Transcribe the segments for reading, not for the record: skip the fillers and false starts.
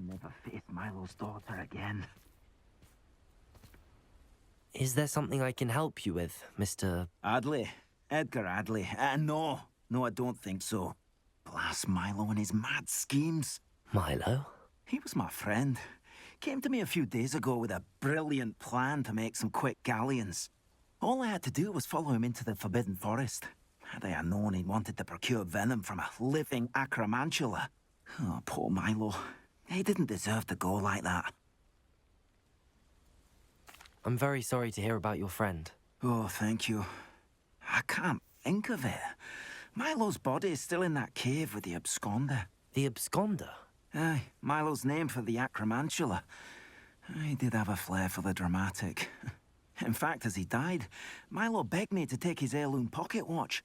never face Milo's daughter again. Is there something I can help you with, Mr. Adley? Edgar Adley? No. No, I don't think so. Blast Milo and his mad schemes. Milo? He was my friend. Came to me a few days ago with a brilliant plan to make some quick galleons. All I had to do was follow him into the Forbidden Forest. Had I known he wanted to procure venom from a living acromantula. Oh, poor Milo. He didn't deserve to go like that. I'm very sorry to hear about your friend. Oh, thank you. I can't think of it. Milo's body is still in that cave with the absconder. The absconder? Aye, Milo's name for the acromantula. He did have a flair for the dramatic. In fact, as he died, Milo begged me to take his heirloom pocket watch,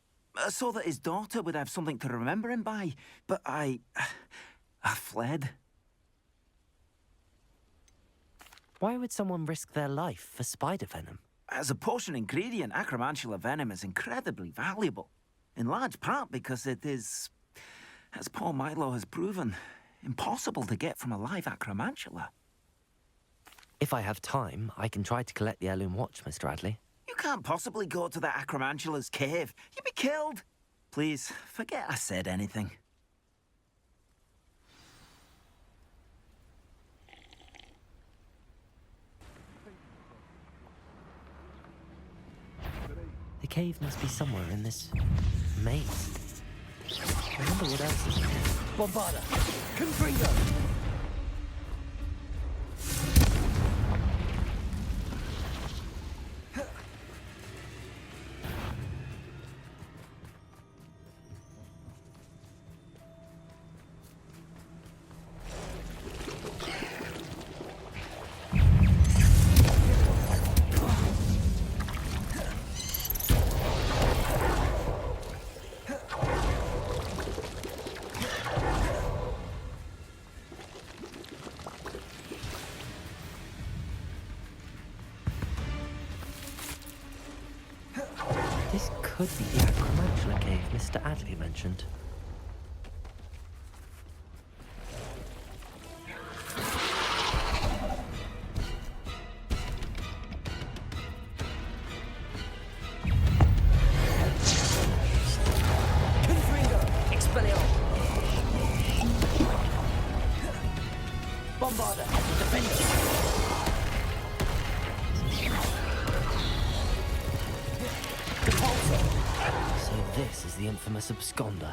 so that his daughter would have something to remember him by. But I fled. Why would someone risk their life for spider venom? As a potion ingredient, acromantula venom is incredibly valuable. In large part because it is, as poor Milo has proven, impossible to get from a live acromantula. If I have time, I can try to collect the heirloom watch, Mr. Adley. You can't possibly go to the acromantula's cave. You'd be killed. Please, forget I said anything. The cave must be somewhere in this maze. I wonder what else is in here. Bombarda! Confringo! This could be the acromantula cave Mr. Adley mentioned. Confringo! Expelliarmus! Bombarda! Defender! So this is the infamous absconder.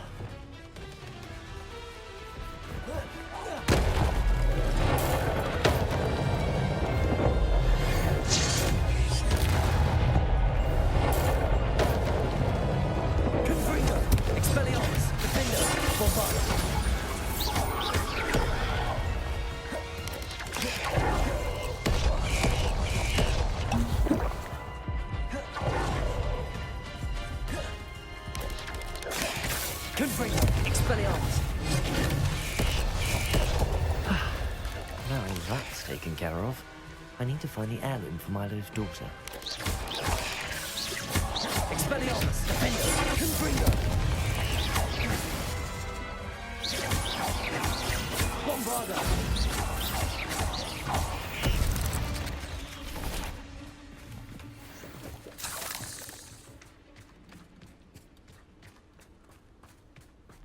Confringo! Expelliarmus! Defender! Bombarda! Confringo! Expelliarmus! Now that's taken care of. I need to find the heirloom for Milo's daughter. Expelliarmus! Defender! Confringo! Bombarda!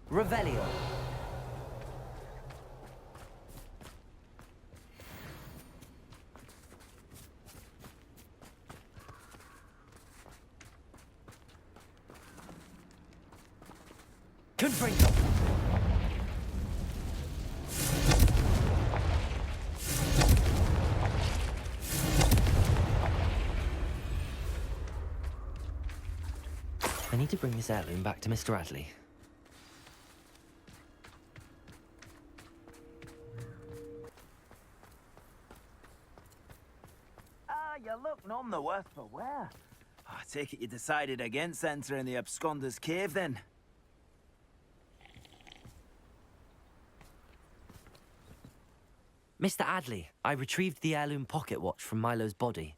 Revelio! Confringo! I need to bring this heirloom back to Mr. Adley. You look none the worse for wear. I take it you decided against entering the absconder's cave, then? Mr. Adley, I retrieved the heirloom pocket watch from Milo's body.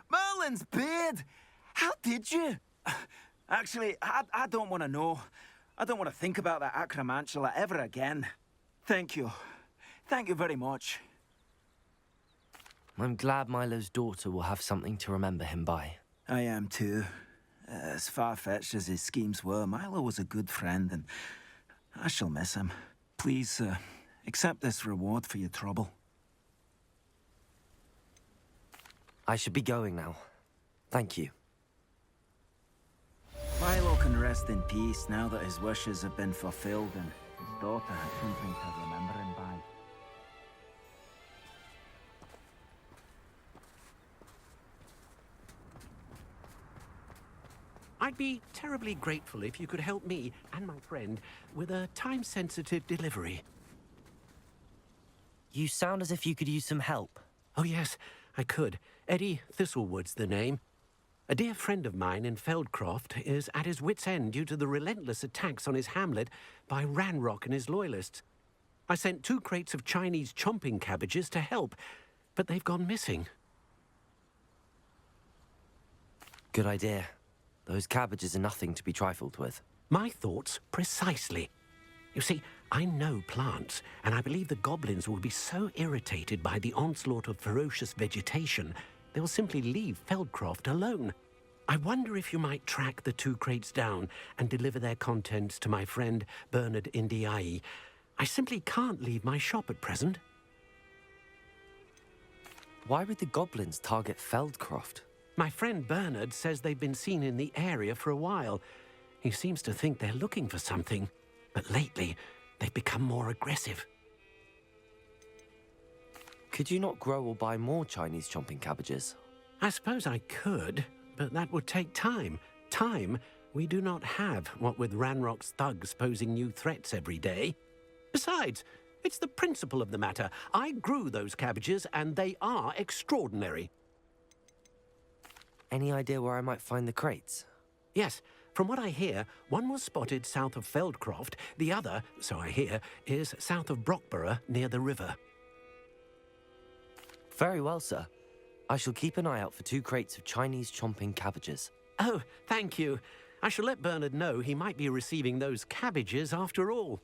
Merlin's beard! How did you? Actually, I don't want to know. I don't want to think about that acromantula ever again. Thank you. Thank you very much. I'm glad Milo's daughter will have something to remember him by. I am too. As far-fetched as his schemes were, Milo was a good friend, and I shall miss him. Please, accept this reward for your trouble. I should be going now. Thank you. Milo can rest in peace now that his wishes have been fulfilled and his daughter has something to remember him by. I'd be terribly grateful if you could help me and my friend with a time-sensitive delivery. You sound as if you could use some help. Oh yes, I could. Eddie Thistlewood's the name. A dear friend of mine in Feldcroft is at his wit's end due to the relentless attacks on his hamlet by Ranrock and his loyalists. I sent 2 crates of Chinese chomping cabbages to help, but they've gone missing. Good idea. Those cabbages are nothing to be trifled with. My thoughts precisely. You see, I know plants, and I believe the goblins will be so irritated by the onslaught of ferocious vegetation, they will simply leave Feldcroft alone. I wonder if you might track the 2 crates down and deliver their contents to my friend Bernard Indiai. I simply can't leave my shop at present. Why would the goblins target Feldcroft? My friend Bernard says they've been seen in the area for a while. He seems to think they're looking for something, but lately they've become more aggressive. Could you not grow or buy more Chinese chomping cabbages? I suppose I could, but that would take time. Time we do not have, what with Ranrock's thugs posing new threats every day. Besides, it's the principle of the matter. I grew those cabbages, and they are extraordinary. Any idea where I might find the crates? Yes, from what I hear, one was spotted south of Feldcroft. The other, so I hear, is south of Brockborough, near the river. Very well, sir. I shall keep an eye out for 2 crates of Chinese chomping cabbages. Oh, thank you. I shall let Bernard know he might be receiving those cabbages after all.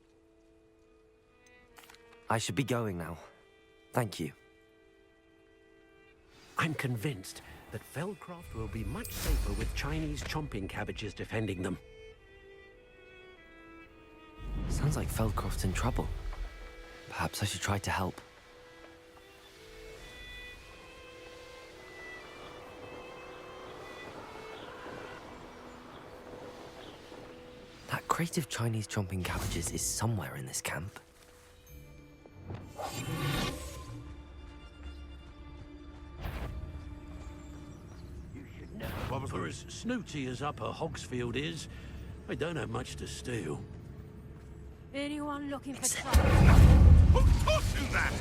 I should be going now. Thank you. I'm convinced that Feldcroft will be much safer with Chinese chomping cabbages defending them. Sounds like Feldcroft's in trouble. Perhaps I should try to help. That crate of Chinese chomping cabbages is somewhere in this camp. Well, for as snooty as Upper Hogsfield is, I don't have much to steal. Anyone looking for trouble? Who taught you that?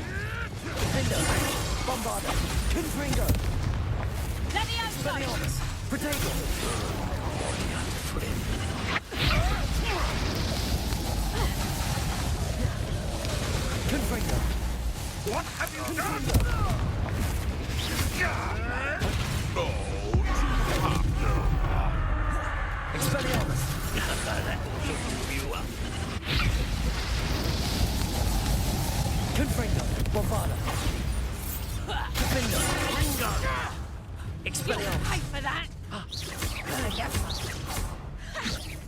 Defender! Bombarder! Confringo! Expelliarmus! Protagonist! Confringo! What have you done? Oh, Expelliarmus! Confringo! Bombarder! Defender! Expelliarmus! Pay for that!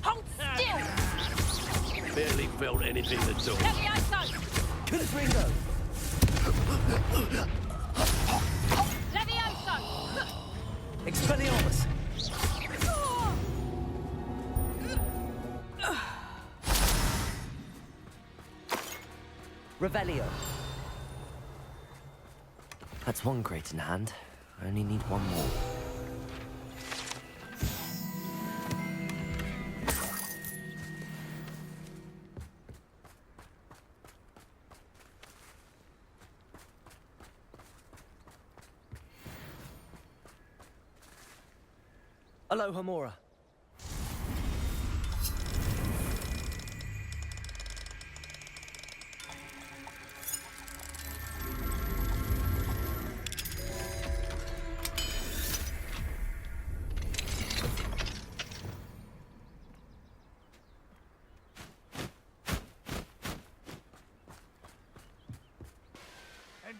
Hold still! Barely felt anything at all. Levioso! Confringo! Levioso! Expelliarmus! Revelio! That's 1 crate in hand. I only need 1 more. Aloha Mora!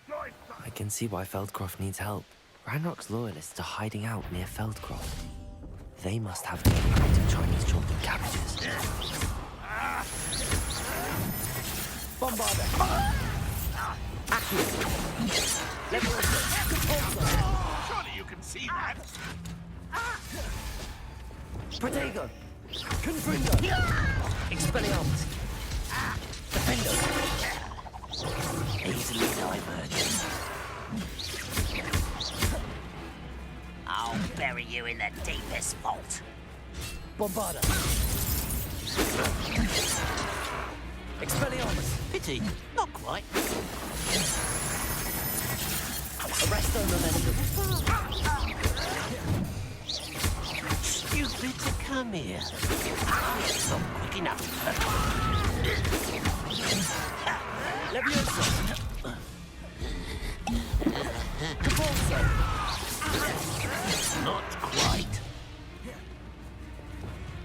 employed, son. I can see why Feldcroft needs help. Ranrock's loyalists are hiding out near Feldcroft. They must have the crate of Chinese chopped cabbages. Bombarder. Surely you can see that. Protego. Confringo. Expelliarmus. Defendo. Easily diverted. I'll bury you in the deepest vault. Bombarder. Expelliarmus. Pity, not quite. Arresto Momentum. Stupid to come here. It's not quick enough. Levioso. Capulso. Not quite.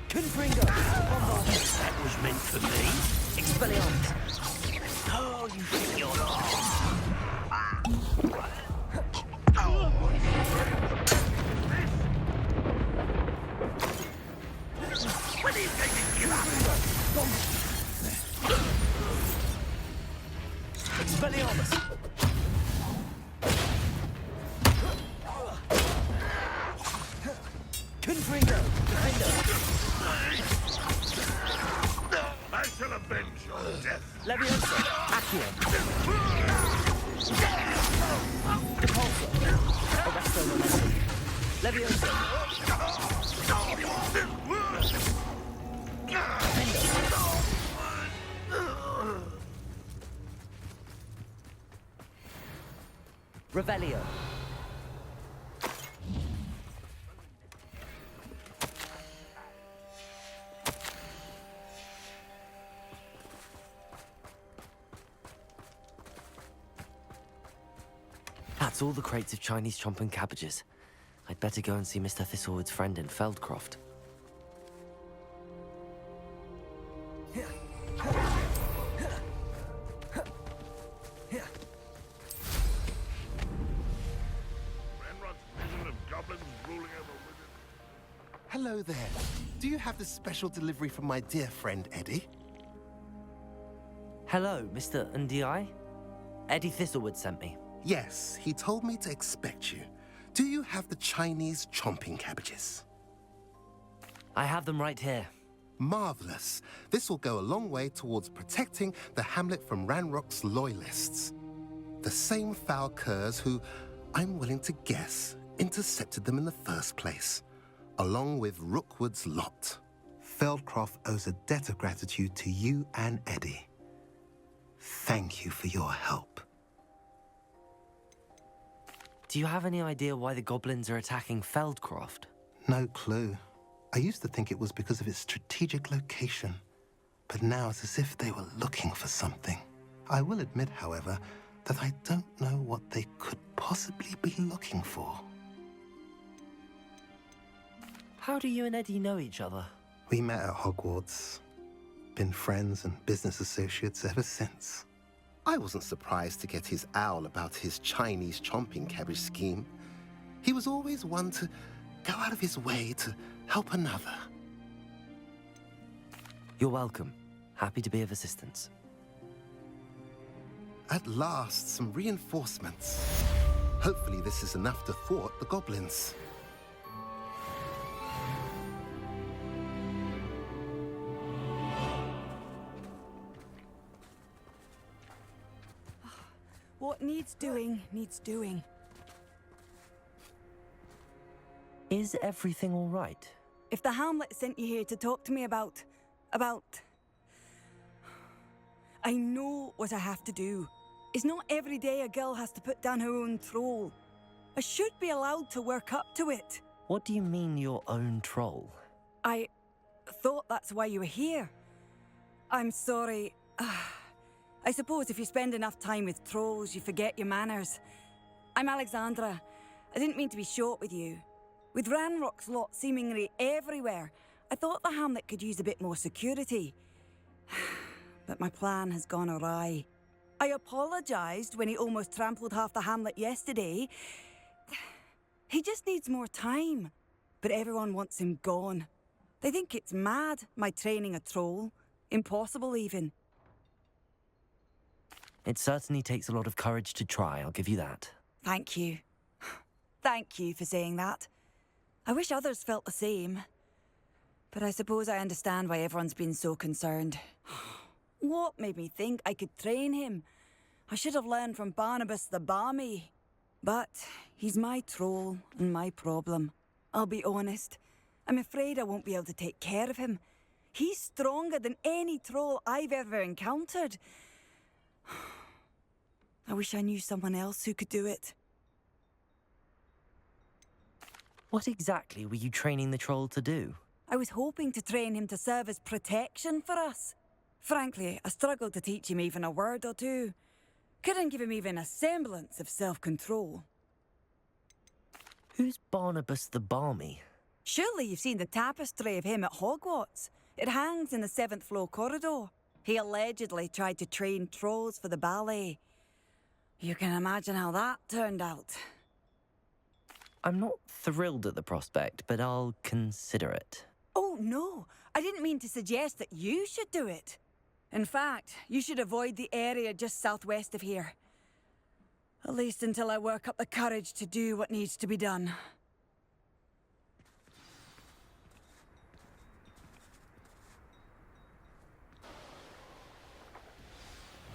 Confringo. Bombarder. That was meant for me. Expelliarmus. Oh, you think you're... When are you going to give up? Expelliarmus. Confringo. Defendo. I shall avenge your death. Levioso. Accio. Depulso. Arresto Momentum. Levioso. Revelio. That's all the crates of Chinese chomping cabbages. I'd better go and see Mr. Thistlewood's friend in Feldcroft. Ranrock's vision of goblins ruling over wizards. Hello there. Do you have this special delivery from my dear friend Eddie? Hello, Mr. Ndi? Eddie Thistlewood sent me. Yes, he told me to expect you. Do you have the Chinese chomping cabbages? I have them right here. Marvelous. This will go a long way towards protecting the hamlet from Ranrock's loyalists. The same foul curs who, I'm willing to guess, intercepted them in the first place, along with Rookwood's lot. Feldcroft owes a debt of gratitude to you and Eddie. Thank you for your help. Do you have any idea why the goblins are attacking Feldcroft? No clue. I used to think it was because of its strategic location, but now it's as if they were looking for something. I will admit, however, that I don't know what they could possibly be looking for. How do you and Eddie know each other? We met at Hogwarts. Been friends and business associates ever since. I wasn't surprised to get his owl about his Chinese chomping cabbage scheme. He was always one to go out of his way to help another. You're welcome. Happy to be of assistance. At last, some reinforcements. Hopefully this is enough to thwart the goblins. What needs doing, needs doing. Is everything all right? If the Hamlet sent you here to talk to me about... I know what I have to do. It's not every day a girl has to put down her own troll. I should be allowed to work up to it. What do you mean, your own troll? I thought that's why you were here. I'm sorry. I suppose if you spend enough time with trolls, you forget your manners. I'm Alexandra. I didn't mean to be short with you. With Ranrock's lot seemingly everywhere, I thought the hamlet could use a bit more security. But my plan has gone awry. I apologised when he almost trampled half the hamlet yesterday. He just needs more time. But everyone wants him gone. They think it's mad, my training a troll. Impossible, even. It certainly takes a lot of courage to try, I'll give you that. Thank you. Thank you for saying that. I wish others felt the same. But I suppose I understand why everyone's been so concerned. What made me think I could train him? I should have learned from Barnabas the Balmy. But he's my troll and my problem. I'll be honest. I'm afraid I won't be able to take care of him. He's stronger than any troll I've ever encountered. I wish I knew someone else who could do it. What exactly were you training the troll to do? I was hoping to train him to serve as protection for us. Frankly, I struggled to teach him even a word or two. Couldn't give him even a semblance of self-control. Who's Barnabas the Balmy? Surely you've seen the tapestry of him at Hogwarts. It hangs in the 7th floor corridor. He allegedly tried to train trolls for the ballet. You can imagine how that turned out. I'm not thrilled at the prospect, but I'll consider it. Oh, no. I didn't mean to suggest that you should do it. In fact, you should avoid the area just southwest of here. At least until I work up the courage to do what needs to be done.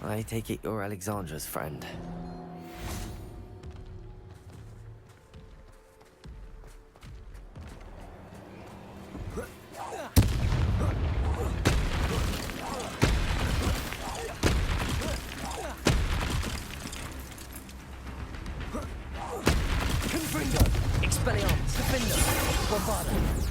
I take it you're Alexandra's friend. Confringo. Expelliarmus. Defender. Bombarda.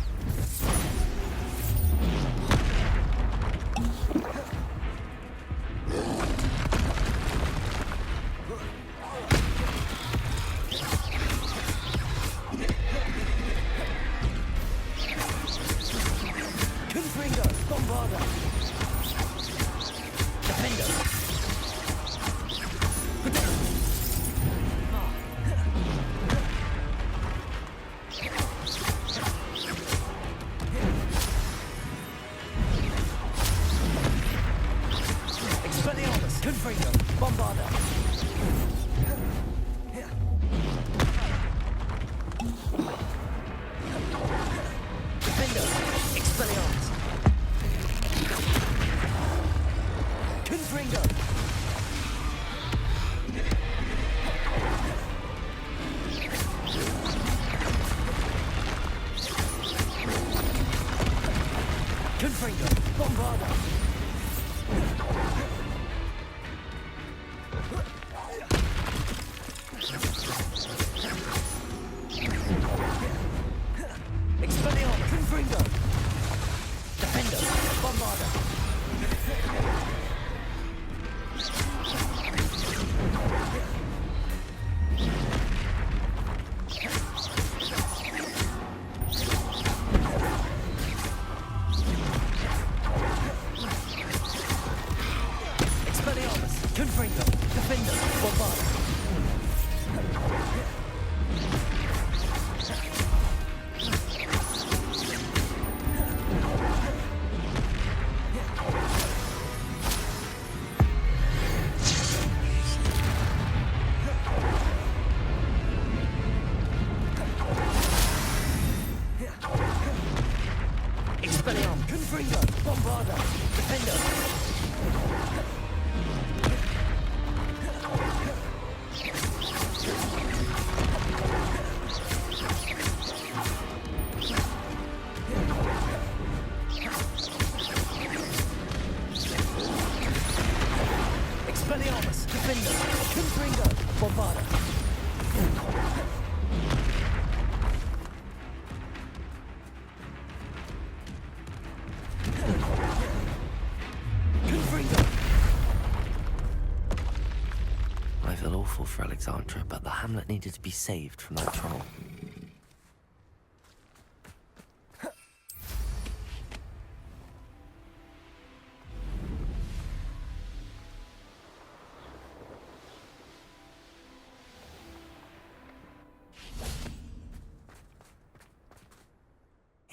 I feel awful for Alexandra, but the hamlet needed to be saved from that troll.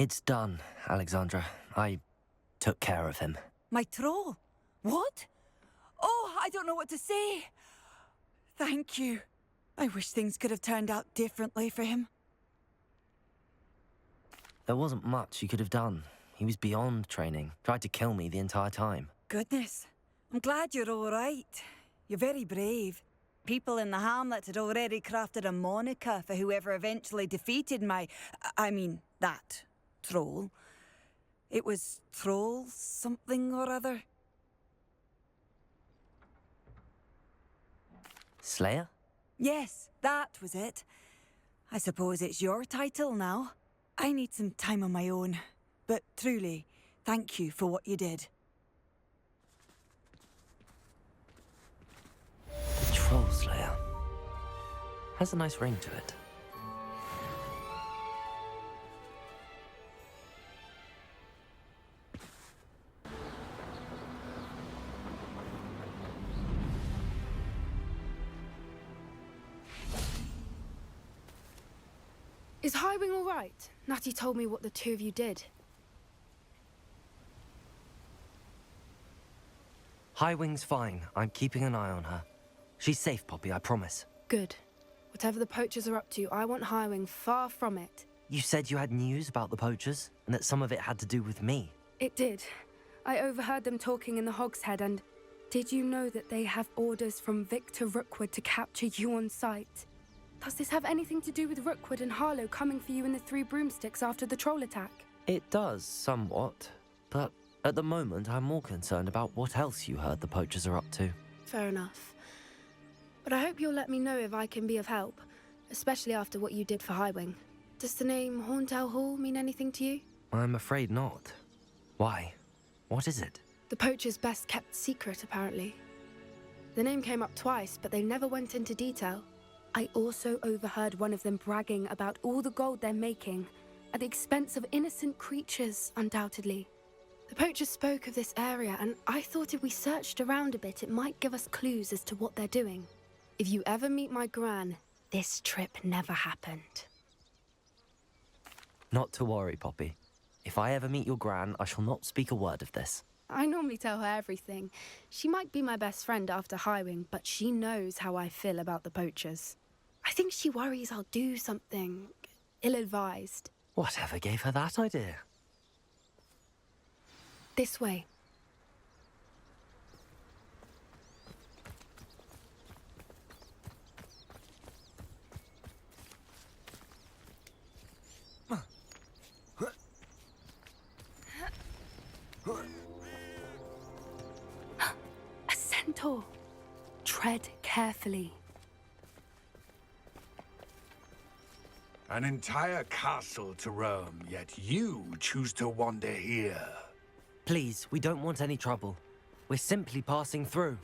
It's done, Alexandra. I took care of him. My troll? What? Oh, I don't know what to say. Thank you. I wish things could have turned out differently for him. There wasn't much you could have done. He was beyond training, tried to kill me the entire time. Goodness. I'm glad you're all right. You're very brave. People in the hamlet had already crafted a moniker for whoever eventually defeated that troll. It was Troll something or other. Slayer? Yes, that was it. I suppose it's your title now. I need some time on my own. But truly, thank you for what you did. Troll Slayer. Has a nice ring to it. Is Highwing all right? Natty told me what the two of you did. Highwing's fine. I'm keeping an eye on her. She's safe, Poppy, I promise. Good. Whatever the poachers are up to, I want Highwing far from it. You said you had news about the poachers, and that some of it had to do with me. It did. I overheard them talking in the Hogshead, and did you know that they have orders from Victor Rookwood to capture you on sight? Does this have anything to do with Rookwood and Harlow coming for you in the Three Broomsticks after the troll attack? It does, somewhat. But at the moment, I'm more concerned about what else you heard the poachers are up to. Fair enough. But I hope you'll let me know if I can be of help, especially after what you did for Highwing. Does the name Horntail Hall mean anything to you? I'm afraid not. Why? What is it? The poachers' best kept secret, apparently. The name came up twice, but they never went into detail. I also overheard one of them bragging about all the gold they're making, at the expense of innocent creatures, undoubtedly. The poachers spoke of this area, and I thought if we searched around a bit, it might give us clues as to what they're doing. If you ever meet my gran, this trip never happened. Not to worry, Poppy. If I ever meet your gran, I shall not speak a word of this. I normally tell her everything. She might be my best friend after Highwing, but she knows how I feel about the poachers. I think she worries I'll do something ill-advised. Whatever gave her that idea? This way. A centaur. Tread carefully. An entire castle to roam, yet you choose to wander here. Please, we don't want any trouble. We're simply passing through.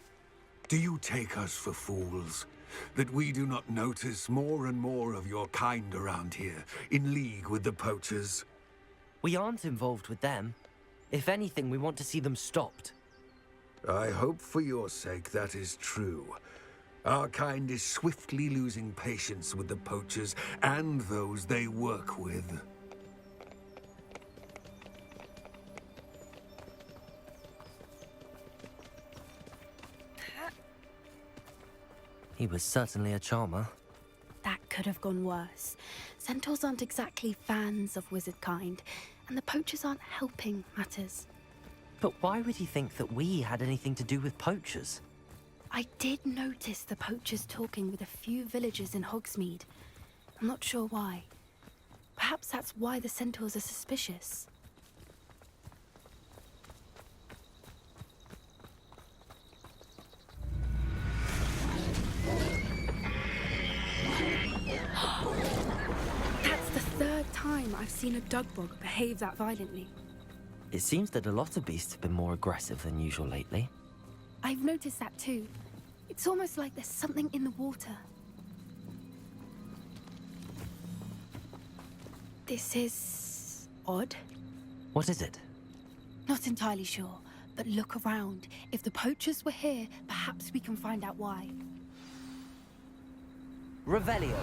Do you take us for fools? That we do not notice more and more of your kind around here, in league with the poachers? We aren't involved with them. If anything, we want to see them stopped. I hope for your sake that is true. Our kind is swiftly losing patience with the poachers and those they work with. He was certainly a charmer. That could have gone worse. Centaurs aren't exactly fans of wizard kind, and the poachers aren't helping matters. But why would he think that we had anything to do with poachers? I did notice the poachers talking with a few villagers in Hogsmeade. I'm not sure why. Perhaps that's why the centaurs are suspicious. That's the third time I've seen a dugbog behave that violently. It seems that a lot of beasts have been more aggressive than usual lately. I've noticed that too. It's almost like there's something in the water. This is odd. What is it? Not entirely sure, but look around. If the poachers were here, perhaps we can find out why. Revelio.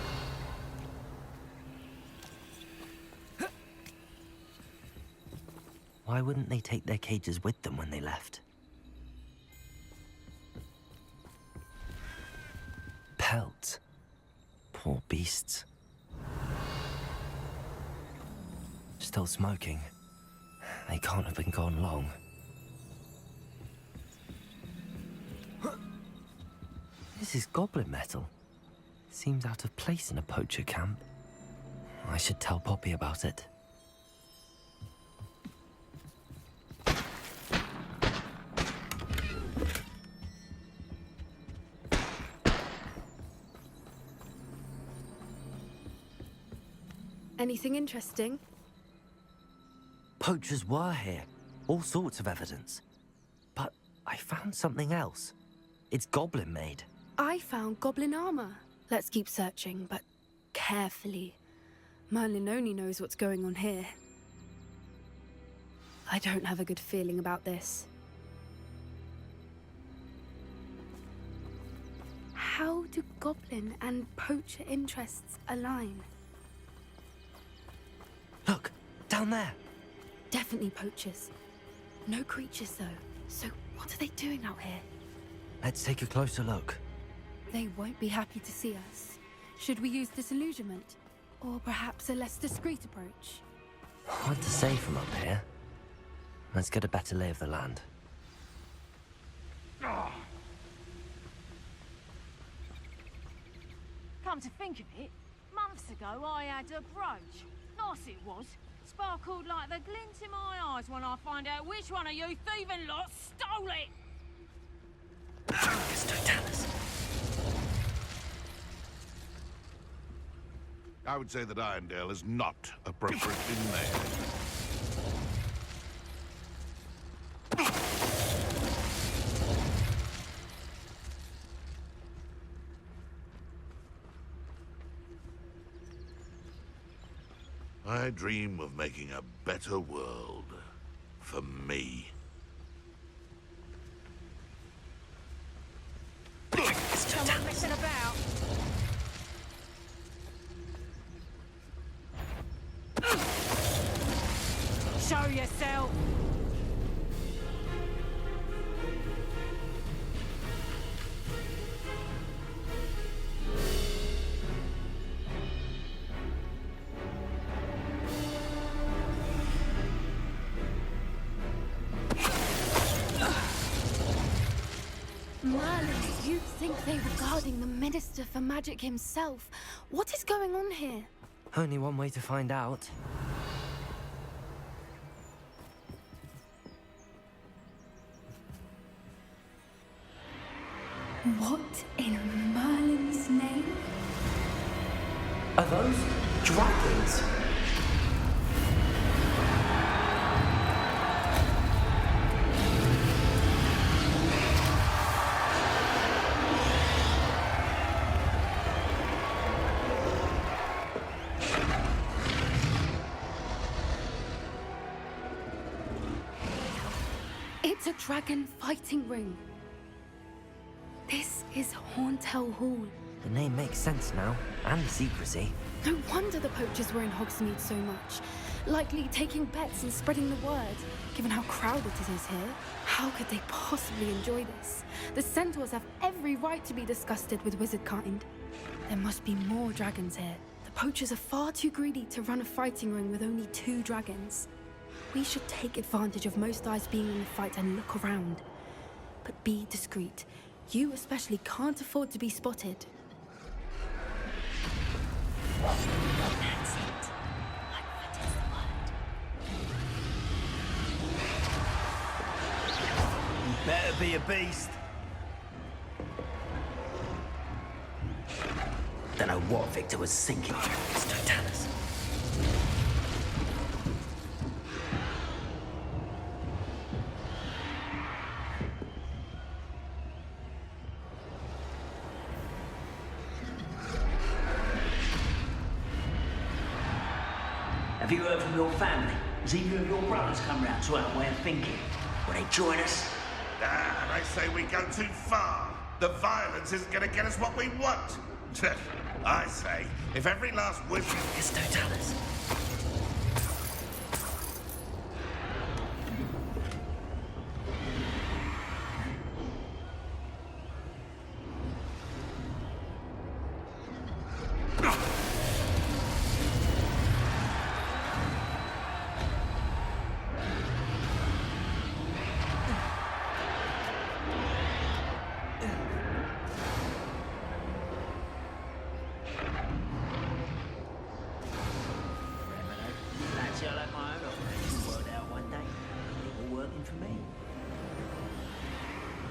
Why wouldn't they take their cages with them when they left? Pelts. Poor beasts. Still smoking. They can't have been gone long. This is goblin metal. Seems out of place in a poacher camp. I should tell Poppy about it. Anything interesting? Poachers were here. All sorts of evidence. But I found something else. It's goblin made. I found goblin armor. Let's keep searching, but carefully. Merlin only knows what's going on here. I don't have a good feeling about this. How do goblin and poacher interests align? Look, down there. Definitely poachers. No creatures, though. So what are they doing out here? Let's take a closer look. They won't be happy to see us. Should we use disillusionment? Or perhaps a less discreet approach? Hard to say from up here. Let's get a better lay of the land. Come to think of it, months ago I had a brooch. Nice it was. Sparkled like the glint in my eyes when I find out which one of you thieving lot stole it! I would say that Irondale is not appropriately named. I dream of making a better world for me. Someone messing about. Show yourself. Merlin, you think they were guarding the Minister for Magic himself? What is going on here? Only one way to find out. What in Merlin's name? Are those dragons? It's a dragon fighting ring. This is Hauntel Hall. The name makes sense now, and the secrecy. No wonder the poachers were in Hogsmeade so much. Likely taking bets and spreading the word, given how crowded it is here. How could they possibly enjoy this? The centaurs have every right to be disgusted with wizard kind. There must be more dragons here. The poachers are far too greedy to run a fighting ring with only 2 dragons. We should take advantage of most eyes being in the fight and look around. But be discreet. You especially can't afford to be spotted. That's it. What is the word? You better be a beast. Don't know what Victor was thinking. It's Totalis. Have you heard from your family? Has either of your brothers come round to our way of thinking? Will they join us? Ah, I say we go too far. The violence isn't going to get us what we want. I say, if every last wizard... It's Totalis.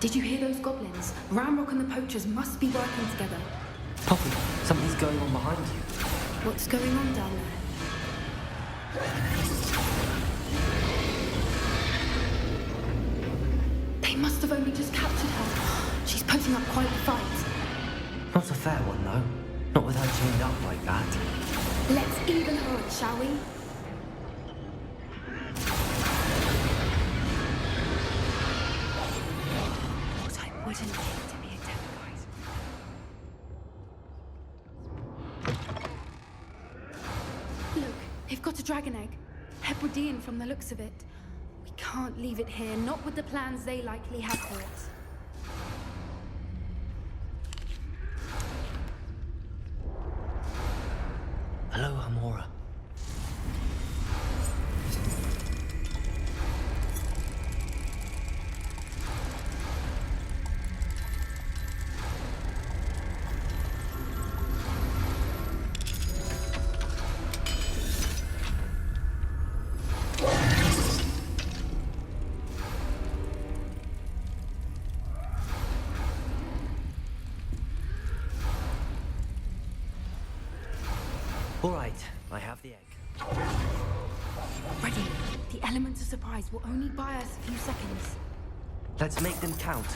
Did you hear those goblins? Ramrock and the poachers must be working together. Poppy, something's going on behind you. What's going on down there? They must have only just captured her. She's putting up quite a fight. Not a fair one, though. Not with her chained up like that. Let's even her up, shall we? What I wouldn't give to be a Demogorgon. Look, they've got a dragon egg. Hebridean from the looks of it. We can't leave it here, not with the plans they likely have for it. Hello, Amora. All right, I have the egg. Ready. The elements of surprise will only buy us a few seconds. Let's make them count.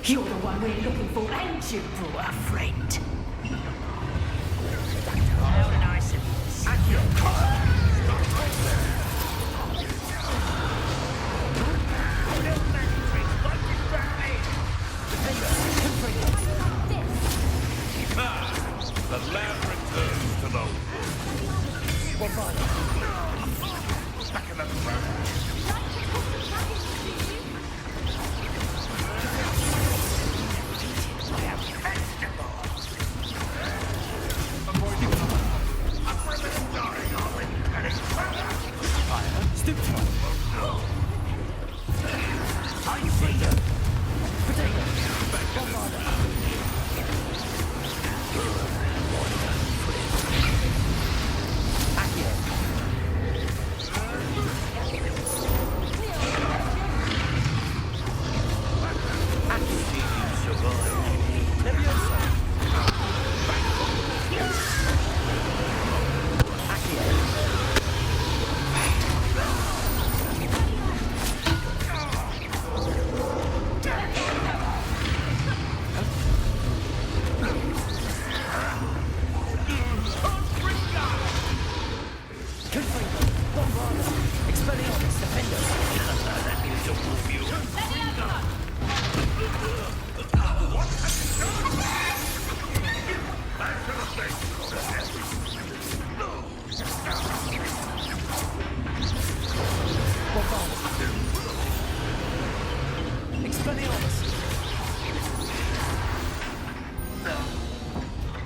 You're the one we're looking for, ain't you, poor friend? How nice of you. The land returns to the wood. Back in the ground.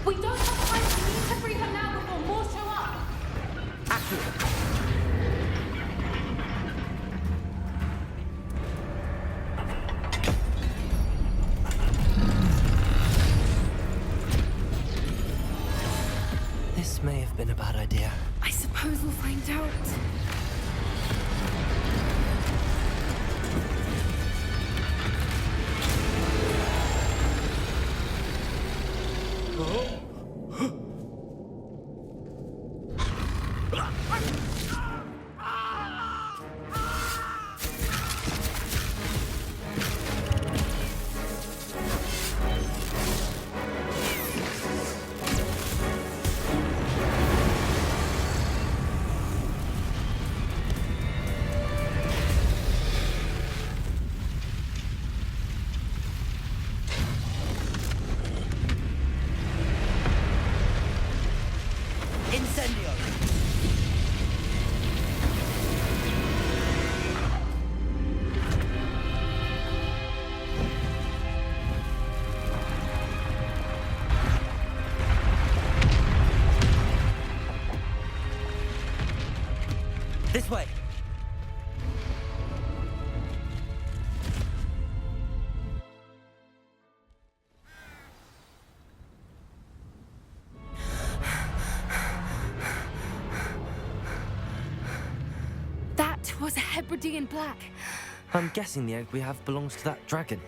We don't have time to need to free her now before more show up. This may have been a bad idea. I suppose we'll find out. This way! That was a Hebridean black. I'm guessing the egg we have belongs to that dragon.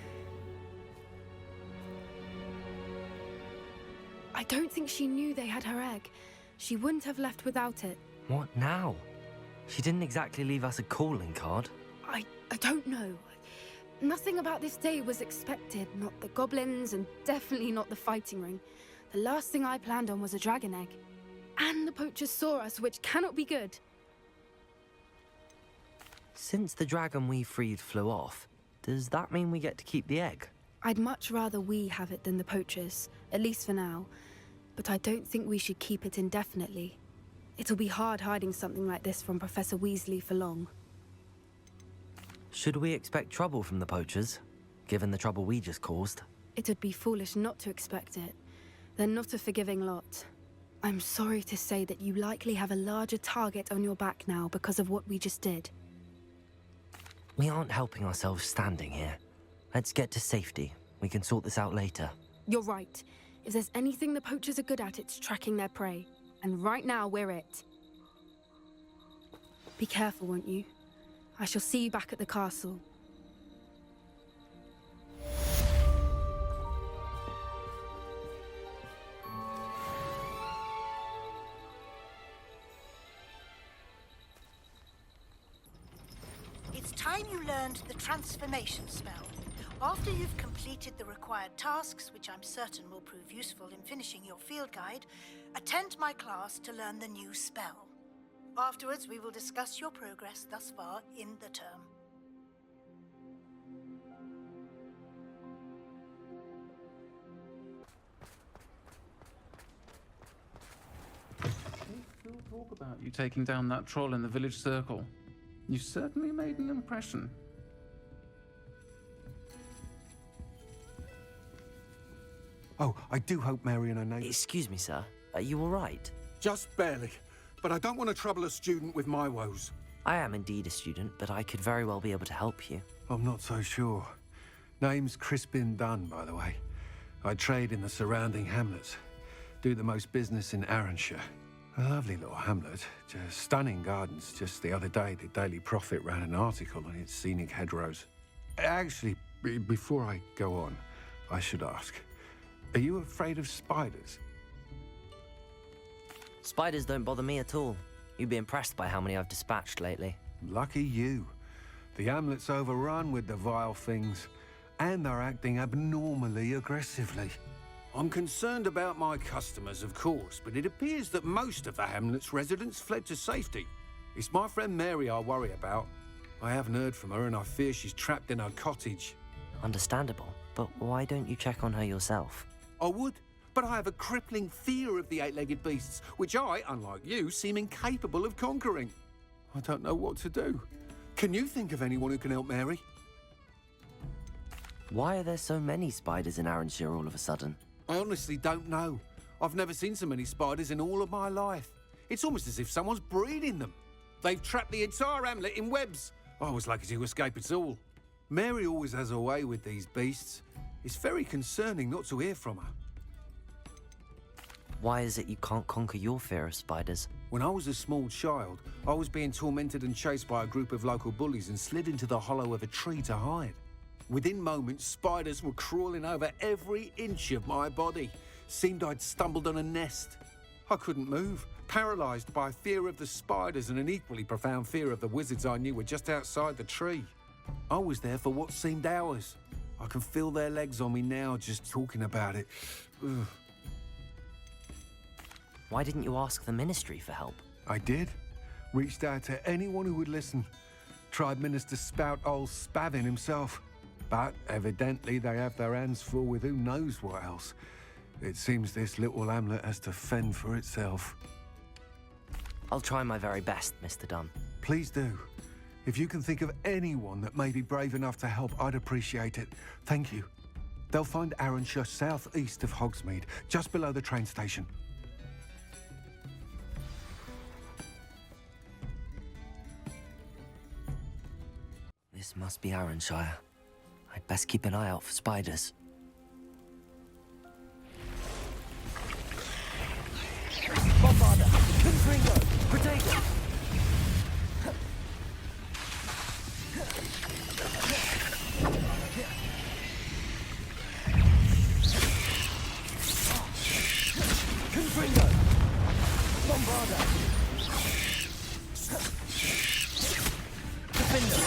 I don't think she knew they had her egg. She wouldn't have left without it. What now? She didn't exactly leave us a calling card. I don't know. Nothing about this day was expected. Not the goblins, and definitely not the fighting ring. The last thing I planned on was a dragon egg. And the poachers saw us, which cannot be good. Since the dragon we freed flew off, does that mean we get to keep the egg? I'd much rather we have it than the poachers, at least for now. But I don't think we should keep it indefinitely. It'll be hard hiding something like this from Professor Weasley for long. Should we expect trouble from the poachers, given the trouble we just caused? It would be foolish not to expect it. They're not a forgiving lot. I'm sorry to say that you likely have a larger target on your back now because of what we just did. We aren't helping ourselves standing here. Let's get to safety. We can sort this out later. You're right. If there's anything the poachers are good at, it's tracking their prey. And right now, we're it. Be careful, won't you? I shall see you back at the castle. It's time you learned the transformation spell. After you've completed the required tasks, which I'm certain will prove useful in finishing your field guide, attend my class to learn the new spell. Afterwards, we will discuss your progress thus far in the term. Still talk about you taking down that troll in the village circle. You certainly made an impression. Oh, I do hope Mary and her neighbour... Excuse me, sir. Are you all right? Just barely. But I don't want to trouble a student with my woes. I am indeed a student, but I could very well be able to help you. I'm not so sure. Name's Crispin Dunn, by the way. I trade in the surrounding hamlets. Do the most business in Arranshire. A lovely little hamlet. Just stunning gardens. Just the other day, the Daily Prophet ran an article on its scenic hedgerows. Actually, before I go on, I should ask. Are you afraid of spiders? Spiders don't bother me at all. You'd be impressed by how many I've dispatched lately. Lucky you. The hamlet's overrun with the vile things, and they're acting abnormally aggressively. I'm concerned about my customers, of course, but it appears that most of the hamlet's residents fled to safety. It's my friend Mary I worry about. I haven't heard from her, and I fear she's trapped in her cottage. Understandable, but why don't you check on her yourself? I would, but I have a crippling fear of the eight-legged beasts, which I, unlike you, seem incapable of conquering. I don't know what to do. Can you think of anyone who can help Mary? Why are there so many spiders in Arranshire all of a sudden? I honestly don't know. I've never seen so many spiders in all of my life. It's almost as if someone's breeding them. They've trapped the entire hamlet in webs. I was lucky to escape it all. Mary always has a way with these beasts. It's very concerning not to hear from her. Why is it you can't conquer your fear of spiders? When I was a small child, I was being tormented and chased by a group of local bullies and slid into the hollow of a tree to hide. Within moments, spiders were crawling over every inch of my body. Seemed I'd stumbled on a nest. I couldn't move, paralysed by fear of the spiders and an equally profound fear of the wizards I knew were just outside the tree. I was there for what seemed hours. I can feel their legs on me now just talking about it. Ugh. Why didn't you ask the ministry for help? I did. Reached out to anyone who would listen. Tried Minister Spout old Spavin himself. But evidently they have their hands full with who knows what else. It seems this little hamlet has to fend for itself. I'll try my very best, Mr. Dunn. Please do. If you can think of anyone that may be brave enough to help, I'd appreciate it. Thank you. They'll find Arranshire southeast of Hogsmeade, just below the train station. This must be Arranshire. I'd best keep an eye out for spiders. Bombarder! Confringo! Protagonist! Confringo! Bombarder! Defender!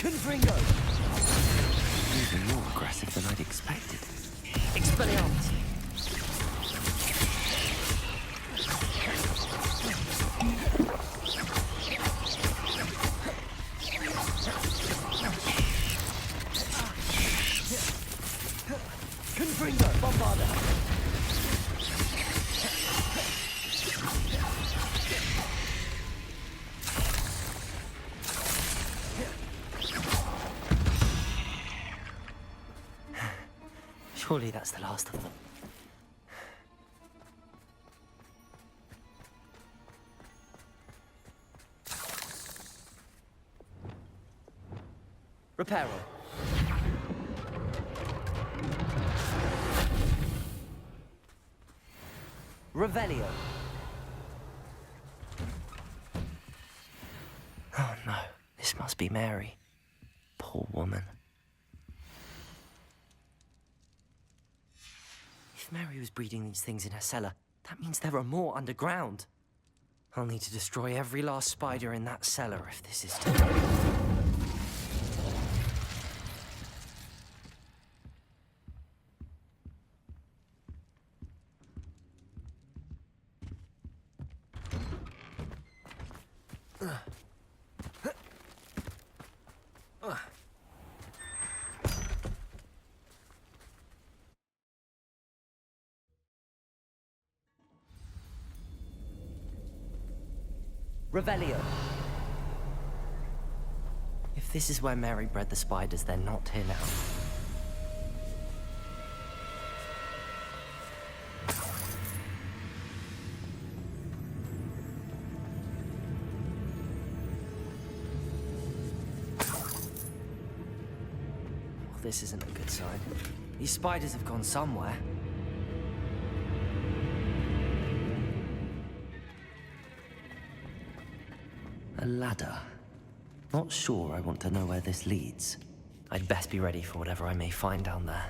Confringo! Even more aggressive than I'd expected. Expelliarmus! Confringo! Bombarder! Surely that's the last of them. Reparo. Revelio. Oh no, this must be Mary. Poor woman. If Mary was breeding these things in her cellar, that means there are more underground. I'll need to destroy every last spider in that cellar if this is to go. Revelio. If this is where Mary bred the spiders, they're not here now. Well, this isn't a good sign. These spiders have gone somewhere. A ladder. Not sure I want to know where this leads. I'd best be ready for whatever I may find down there.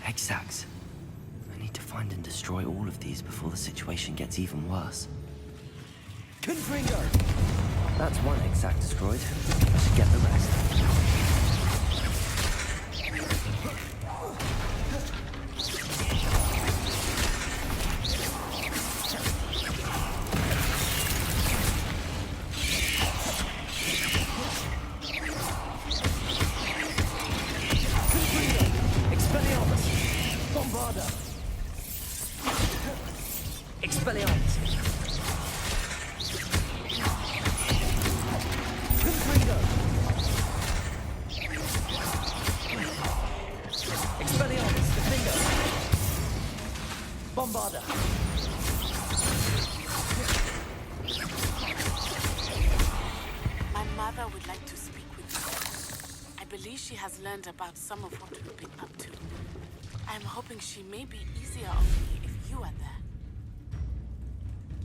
Exacts. I need to find and destroy all of these before the situation gets even worse. Confringo! That's one exact destroyed. I should get the rest. About some of what we've been up to. I'm hoping she may be easier on me if you are there.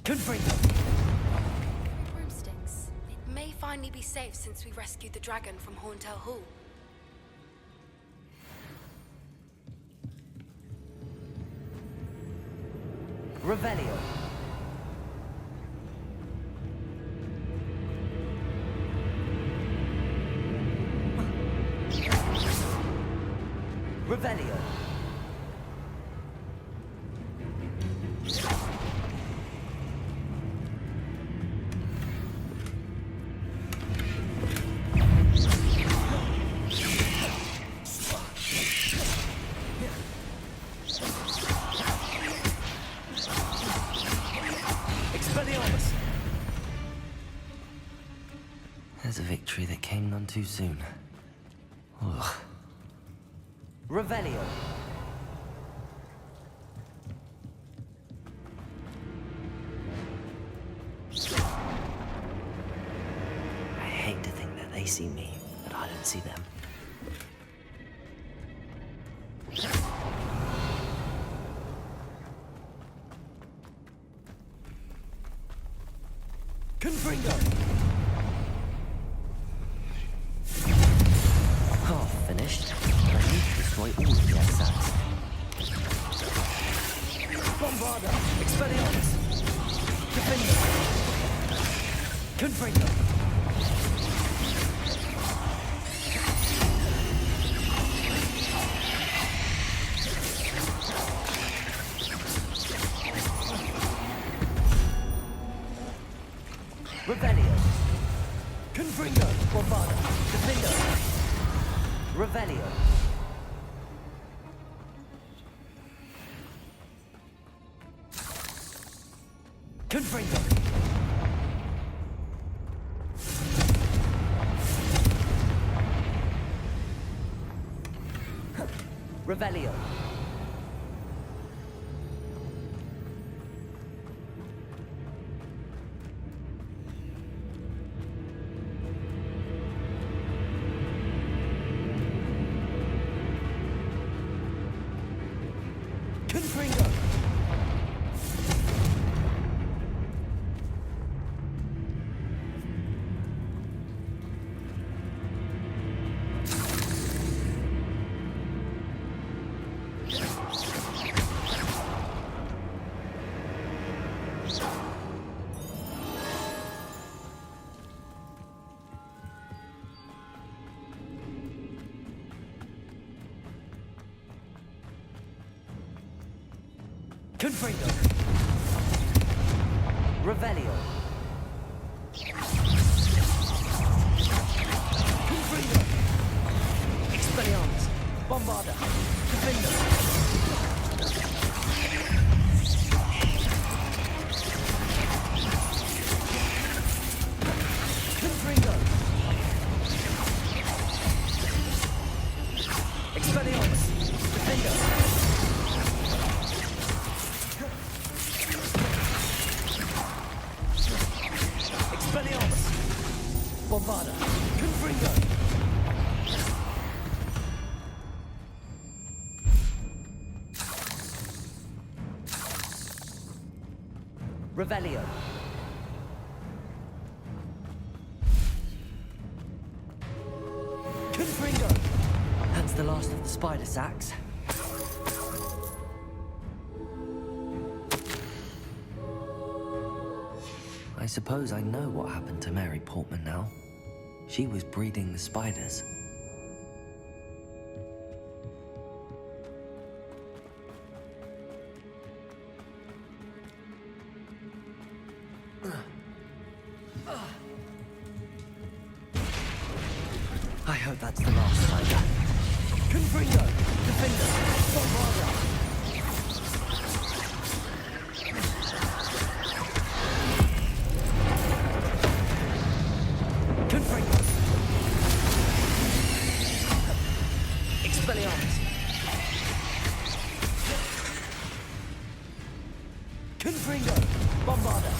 Confringo! Broomsticks. It may finally be safe since we rescued the dragon from Horntail Hall. Revelio. Revelio. Expelliarmus. There's a victory that came none too soon. Ugh. Revelio. I hate to think that they see me, but I don't see them. Confringo. Oh, finished. I need to destroy all of the assets. Bombarda. Expelliarmus. Defender. Confringo. Revelio. Confringo. Bombarda. Defender. Revelio. Confringo. Revelio. Confringo. Confringo. Revelio. Confringo. Expelliarmus. Bombarda. Defender. Confringo. Expelliarmus. Defender. Expelliarmus. Bombarda. Confringo. Revelio. Confringo. That's the last of the spider sacks. I suppose I know what happened to Mary Portman now. She was breeding the spiders. I hope that's the last spider. Confringo. Defender. Bombarda. Confringo. Expelliarmus. Confringo. Bombarda.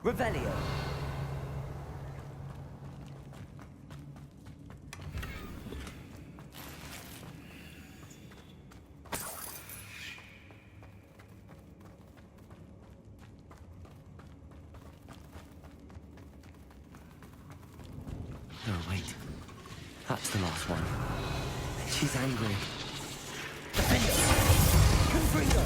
Revelio. No, wait. That's the last one. She's angry. Defender. Confringo.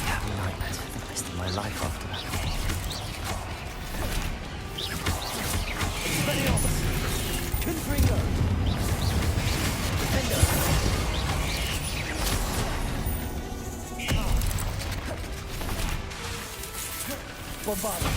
Having nightmares for the rest of my life after that. Expelliarmus. Confringo. Defender. Bombarda.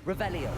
Revelio.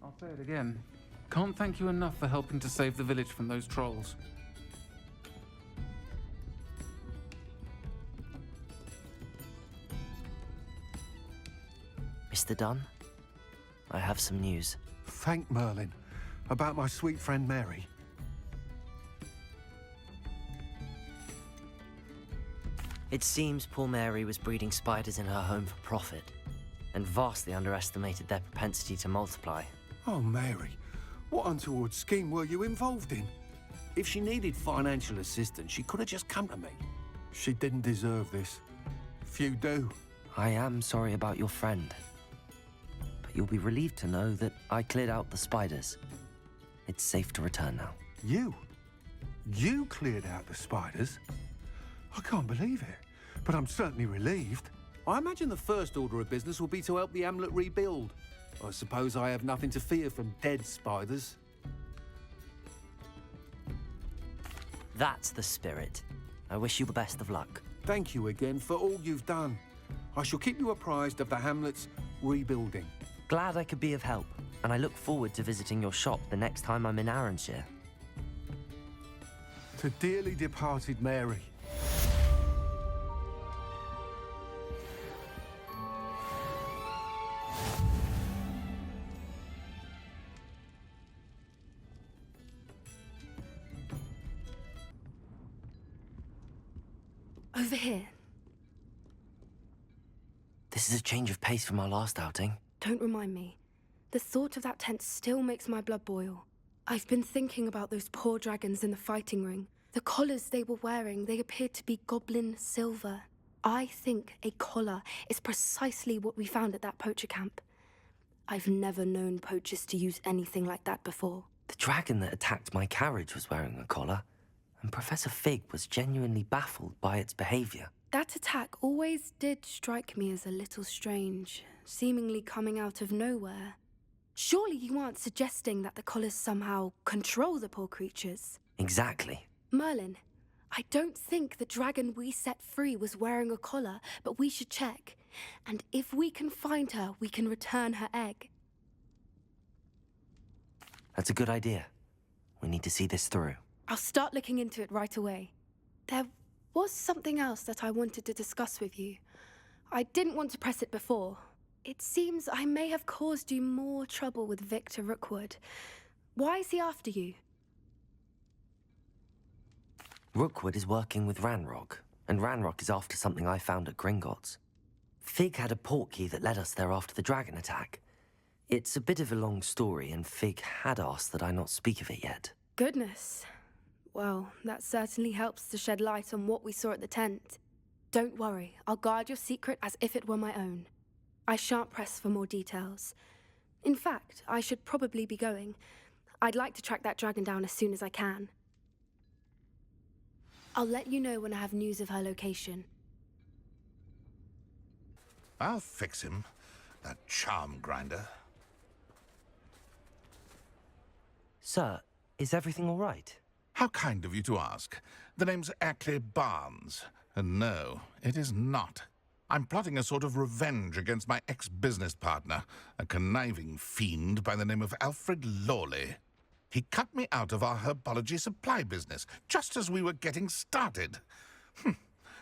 I'll say it again. Can't thank you enough for helping to save the village from those trolls. Mr. Dunn, I have some news. Thank Merlin. About my sweet friend Mary. It seems poor Mary was breeding spiders in her home for profit, and vastly underestimated their propensity to multiply. Oh, Mary, what untoward scheme were you involved in? If she needed financial assistance, she could have just come to me. She didn't deserve this. Few do. I am sorry about your friend, but you'll be relieved to know that I cleared out the spiders. It's safe to return now. You? You cleared out the spiders? I can't believe it, but I'm certainly relieved. I imagine the first order of business will be to help the hamlet rebuild. I suppose I have nothing to fear from dead spiders. That's the spirit. I wish you the best of luck. Thank you again for all you've done. I shall keep you apprised of the hamlet's rebuilding. Glad I could be of help, and I look forward to visiting your shop the next time I'm in Arranshire. To dearly departed Mary. Over here. This is a change of pace from our last outing. Don't remind me. The thought of that tent still makes my blood boil. I've been thinking about those poor dragons in the fighting ring. The collars they were wearing, they appeared to be goblin silver. I think a collar is precisely what we found at that poacher camp. I've never known poachers to use anything like that before. The dragon that attacked my carriage was wearing a collar, and Professor Fig was genuinely baffled by its behavior. That attack always did strike me as a little strange, seemingly coming out of nowhere. Surely you aren't suggesting that the collars somehow control the poor creatures? Exactly. Merlin, I don't think the dragon we set free was wearing a collar, but we should check. And if we can find her, we can return her egg. That's a good idea. We need to see this through. I'll start looking into it right away. There was something else that I wanted to discuss with you. I didn't want to press it before. It seems I may have caused you more trouble with Victor Rookwood. Why is he after you? Rookwood is working with Ranrock, and Ranrock is after something I found at Gringotts. Fig had a portkey that led us there after the dragon attack. It's a bit of a long story, and Fig had asked that I not speak of it yet. Goodness. Well, that certainly helps to shed light on what we saw at the tent. Don't worry, I'll guard your secret as if it were my own. I shan't press for more details. In fact, I should probably be going. I'd like to track that dragon down as soon as I can. I'll let you know when I have news of her location. I'll fix him, that charm grinder. Sir, is everything all right? How kind of you to ask. The name's Ackley Barnes, and no, it is not. I'm plotting a sort of revenge against my ex-business partner, a conniving fiend by the name of Alfred Lawley. He cut me out of our herbology supply business, just as we were getting started.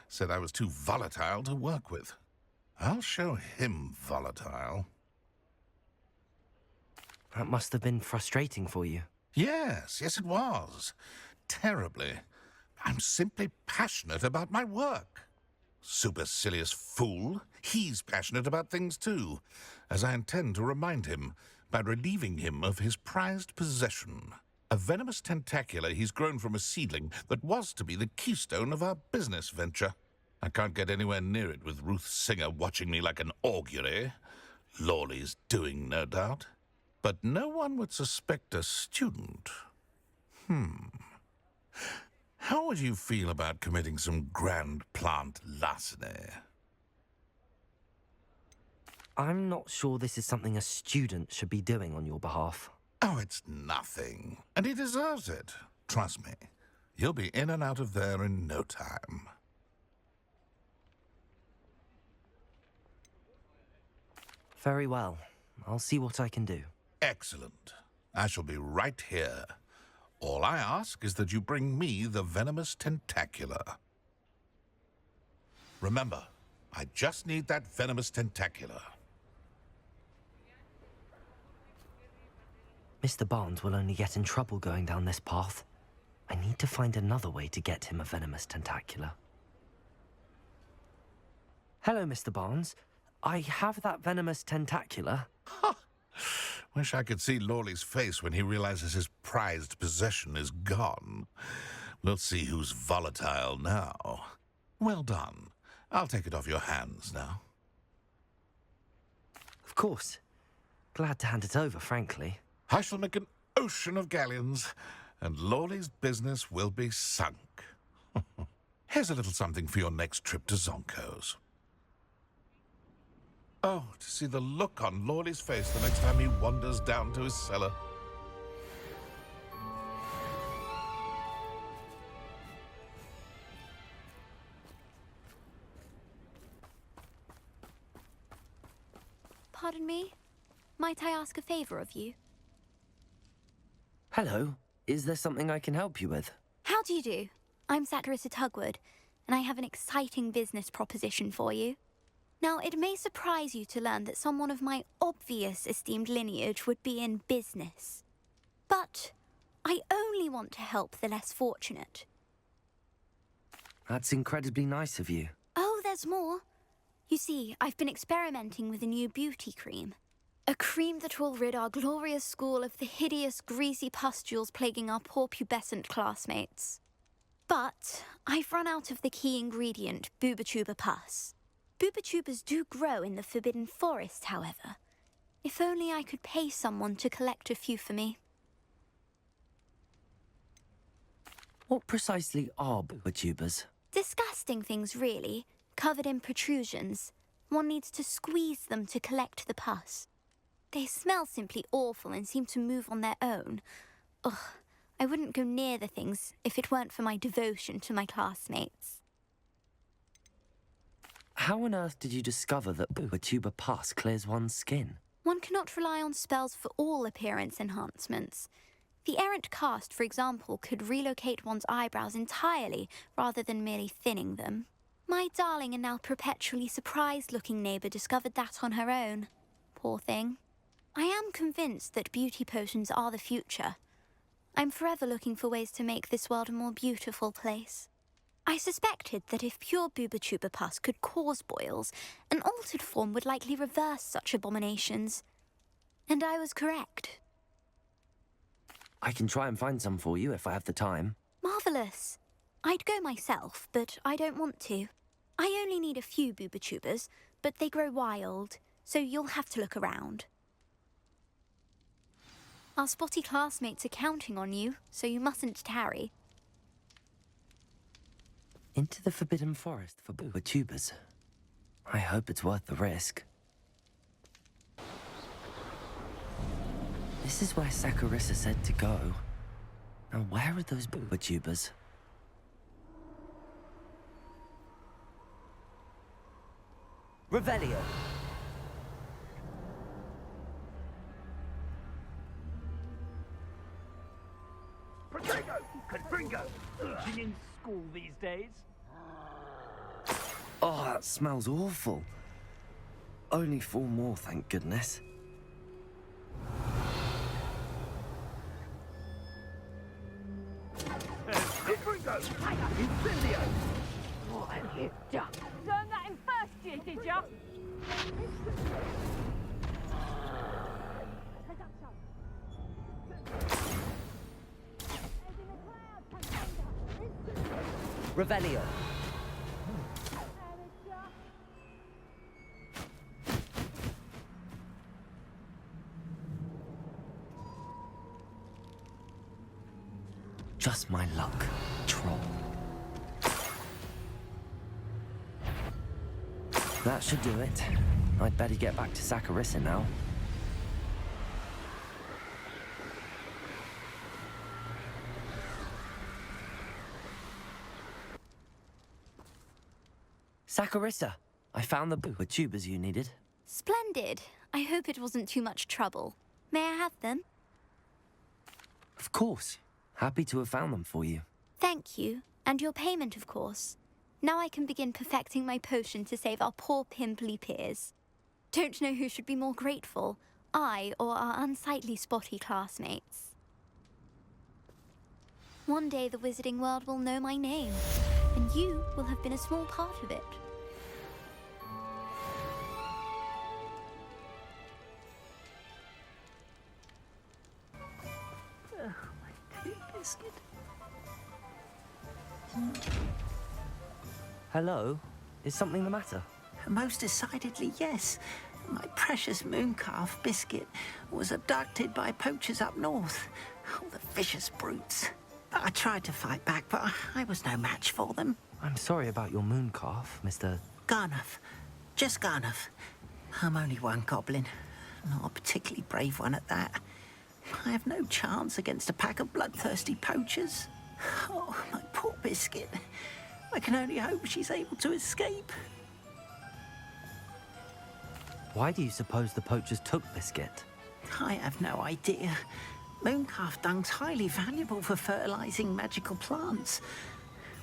Said I was too volatile to work with. I'll show him volatile. That must have been frustrating for you. Yes, it was. Terribly. I'm simply passionate about my work. Supercilious fool. He's passionate about things too, as I intend to remind him by relieving him of his prized possession. A venomous tentacula he's grown from a seedling that was to be the keystone of our business venture. I can't get anywhere near it with Ruth Singer watching me like an augury. Lawley's doing, no doubt. But no one would suspect a student. How would you feel about committing some grand plant larceny? I'm not sure this is something a student should be doing on your behalf. Oh, it's nothing. And he deserves it. Trust me. You'll be in and out of there in no time. Very well. I'll see what I can do. Excellent. I shall be right here. All I ask is that you bring me the venomous tentacula. Remember, I just need that venomous tentacula. Mr. Barnes will only get in trouble going down this path. I need to find another way to get him a venomous tentacula. Hello, Mr. Barnes. I have that venomous tentacula. Wish I could see Lawley's face when he realizes his prized possession is gone. We'll see who's volatile now. Well done. I'll take it off your hands now. Of course. Glad to hand it over, frankly. I shall make an ocean of galleons, and Lawley's business will be sunk. Here's a little something for your next trip to Zonko's. Oh, to see the look on Lawley's face the next time he wanders down to his cellar. Pardon me? Might I ask a favor of you? Hello. Is there something I can help you with? How do you do? I'm Satirissa Tugwood, and I have an exciting business proposition for you. Now, it may surprise you to learn that someone of my obvious esteemed lineage would be in business. But I only want to help the less fortunate. That's incredibly nice of you. Oh, there's more. You see, I've been experimenting with a new beauty cream. A cream that will rid our glorious school of the hideous, greasy pustules plaguing our poor pubescent classmates. But I've run out of the key ingredient, Bubatuba pus. Bubachubas do grow in the Forbidden Forest, however. If only I could pay someone to collect a few for me. What precisely are Bubachubas? Disgusting things, really, covered in protrusions. One needs to squeeze them to collect the pus. They smell simply awful and seem to move on their own. Ugh, I wouldn't go near the things if it weren't for my devotion to my classmates. How on earth did you discover that Bubatuba pus clears one's skin? One cannot rely on spells for all appearance enhancements. The errant cast, for example, could relocate one's eyebrows entirely rather than merely thinning them. My darling and now perpetually surprised-looking neighbour discovered that on her own. Poor thing. I am convinced that beauty potions are the future. I'm forever looking for ways to make this world a more beautiful place. I suspected that if pure Bubatuba pus could cause boils, an altered form would likely reverse such abominations. And I was correct. I can try and find some for you if I have the time. Marvellous. I'd go myself, but I don't want to. I only need a few boobatubers, but they grow wild, so you'll have to look around. Our spotty classmates are counting on you, so you mustn't tarry. Into the Forbidden Forest for boobatubers. I hope it's worth the risk. This is where Saccharissa said to go. Now where are those boobatubers? Revelio. Protego! Confringo! Teaching in school these days? Oh, that smells awful. Only 4 more, thank goodness. Confringo! Incendio! What have you done? Learned that in first year, did ya? Revelio. Just my luck, troll. That should do it. I'd better get back to Saccharissa now. Saccharissa, I found the boobatubers you needed. Splendid. I hope it wasn't too much trouble. May I have them? Of course. Happy to have found them for you. Thank you. And your payment, of course. Now I can begin perfecting my potion to save our poor pimply peers. Don't know who should be more grateful, I or our unsightly spotty classmates. One day the wizarding world will know my name, and you will have been a small part of it. Biscuit. Hello? Is something the matter? Most decidedly, yes. My precious mooncalf, Biscuit, was abducted by poachers up north. Oh, the vicious brutes. I tried to fight back, but I was no match for them. I'm sorry about your mooncalf, Mr. Garnuff. Just Garnuff. I'm only one goblin. Not a particularly brave one at that. I have no chance against a pack of bloodthirsty poachers. Oh, my poor Biscuit. I can only hope she's able to escape. Why do you suppose the poachers took Biscuit? I have no idea. Mooncalf dung's highly valuable for fertilizing magical plants.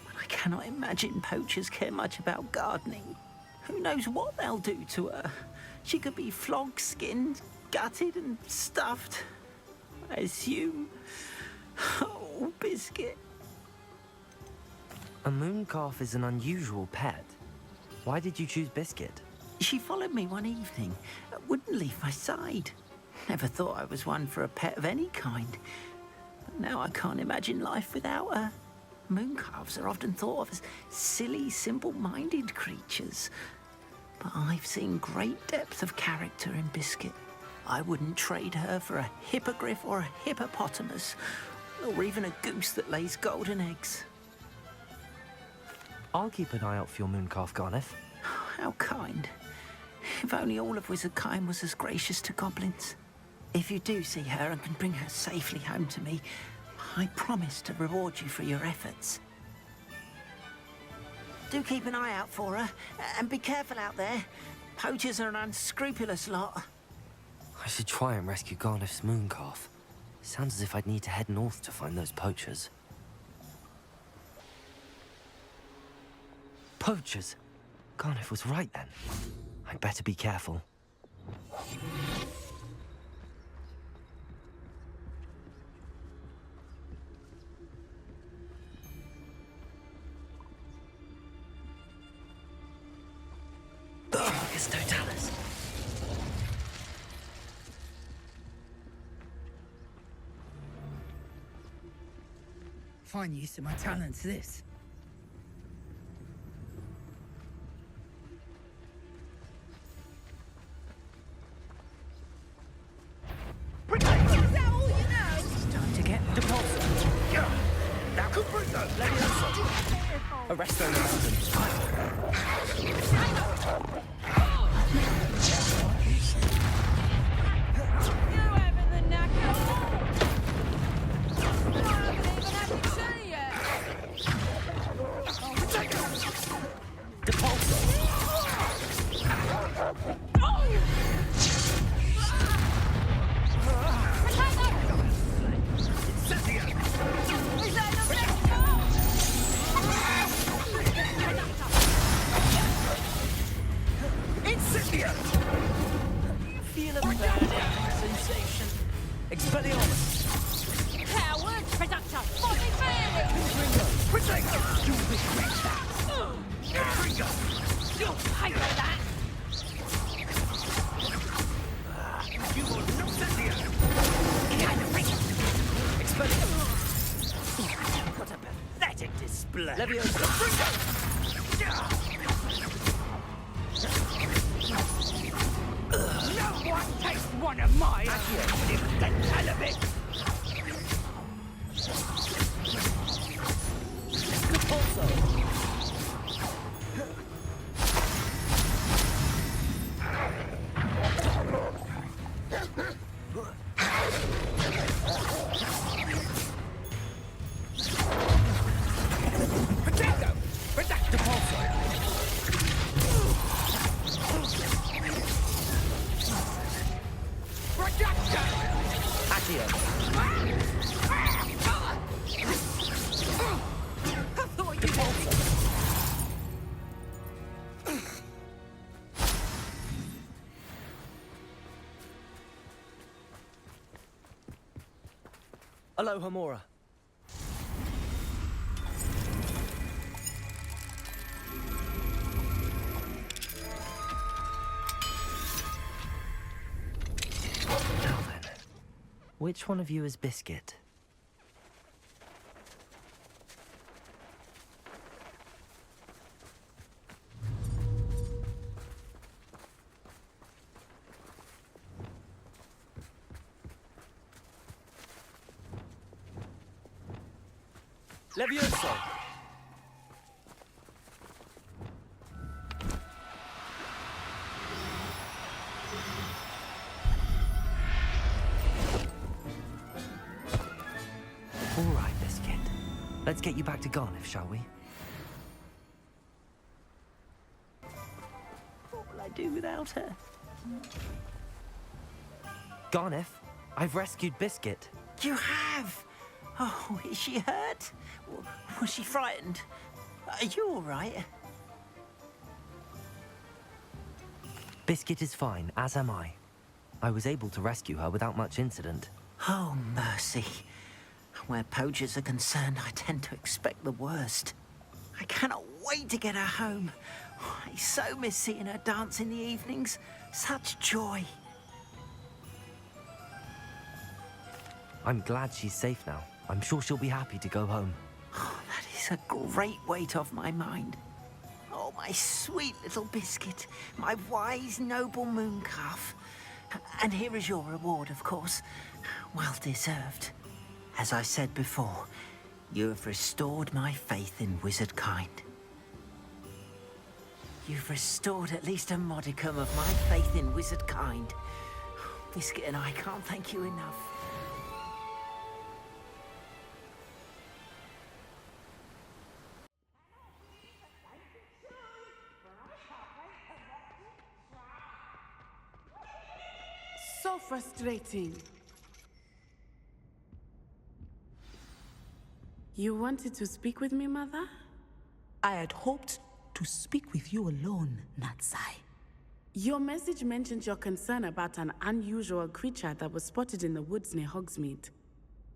But I cannot imagine poachers care much about gardening. Who knows what they'll do to her? She could be flogged, skinned, gutted and stuffed. I assume. Oh, Biscuit. A mooncalf is an unusual pet. Why did you choose Biscuit? She followed me one evening, wouldn't leave my side. Never thought I was one for a pet of any kind. But now I can't imagine life without her. Mooncalves are often thought of as silly, simple-minded creatures. But I've seen great depth of character in Biscuit. I wouldn't trade her for a hippogriff or a hippopotamus, or even a goose that lays golden eggs. I'll keep an eye out for your mooncalf, Garniff. How kind. If only all of Wizardkind was as gracious to goblins. If you do see her and can bring her safely home to me, I promise to reward you for your efforts. Do keep an eye out for her, and be careful out there. Poachers are an unscrupulous lot. I should try and rescue Garniff's mooncalf. Sounds as if I'd need to head north to find those poachers. Poachers? Garniff was right then. I'd better be careful. It's Totalis. Fine use of my talents, this. Arrest on the mountain. You having the knacker? I haven't even had your tea yet. Depulso. Feel a burning sensation. Expelliarmus. Coward, Predator, body bandit! Confringo. Protego! You wicked creature! Confringo! You'll pay for that! You will not set the earth. Expelliarmus! What a pathetic display! Leviosa. No one takes one of my own! If the hell of it! Depulso. Protego! Predator! Accio. Aloha Mora. Now then, which one of you is Biscuit? Levioso. All right, Biscuit. Let's get you back to Garniff, shall we? What will I do without her? Garniff, I've rescued Biscuit. You have? Oh, is she hurt? Was she frightened? Are you all right? Biscuit is fine, as am I. I was able to rescue her without much incident. Oh, mercy. Where poachers are concerned, I tend to expect the worst. I cannot wait to get her home. I so miss seeing her dance in the evenings. Such joy. I'm glad she's safe now. I'm sure she'll be happy to go home. Oh, that is a great weight off my mind. Oh, my sweet little Biscuit, my wise, noble moon calf. And here is your reward, of course. Well deserved. As I said before, you have restored my faith in wizard kind. You've restored at least a modicum of my faith in wizard kind. Biscuit and I can't thank you enough. So frustrating. You wanted to speak with me, Mother? I had hoped to speak with you alone, Natsai. Your message mentioned your concern about an unusual creature that was spotted in the woods near Hogsmeade.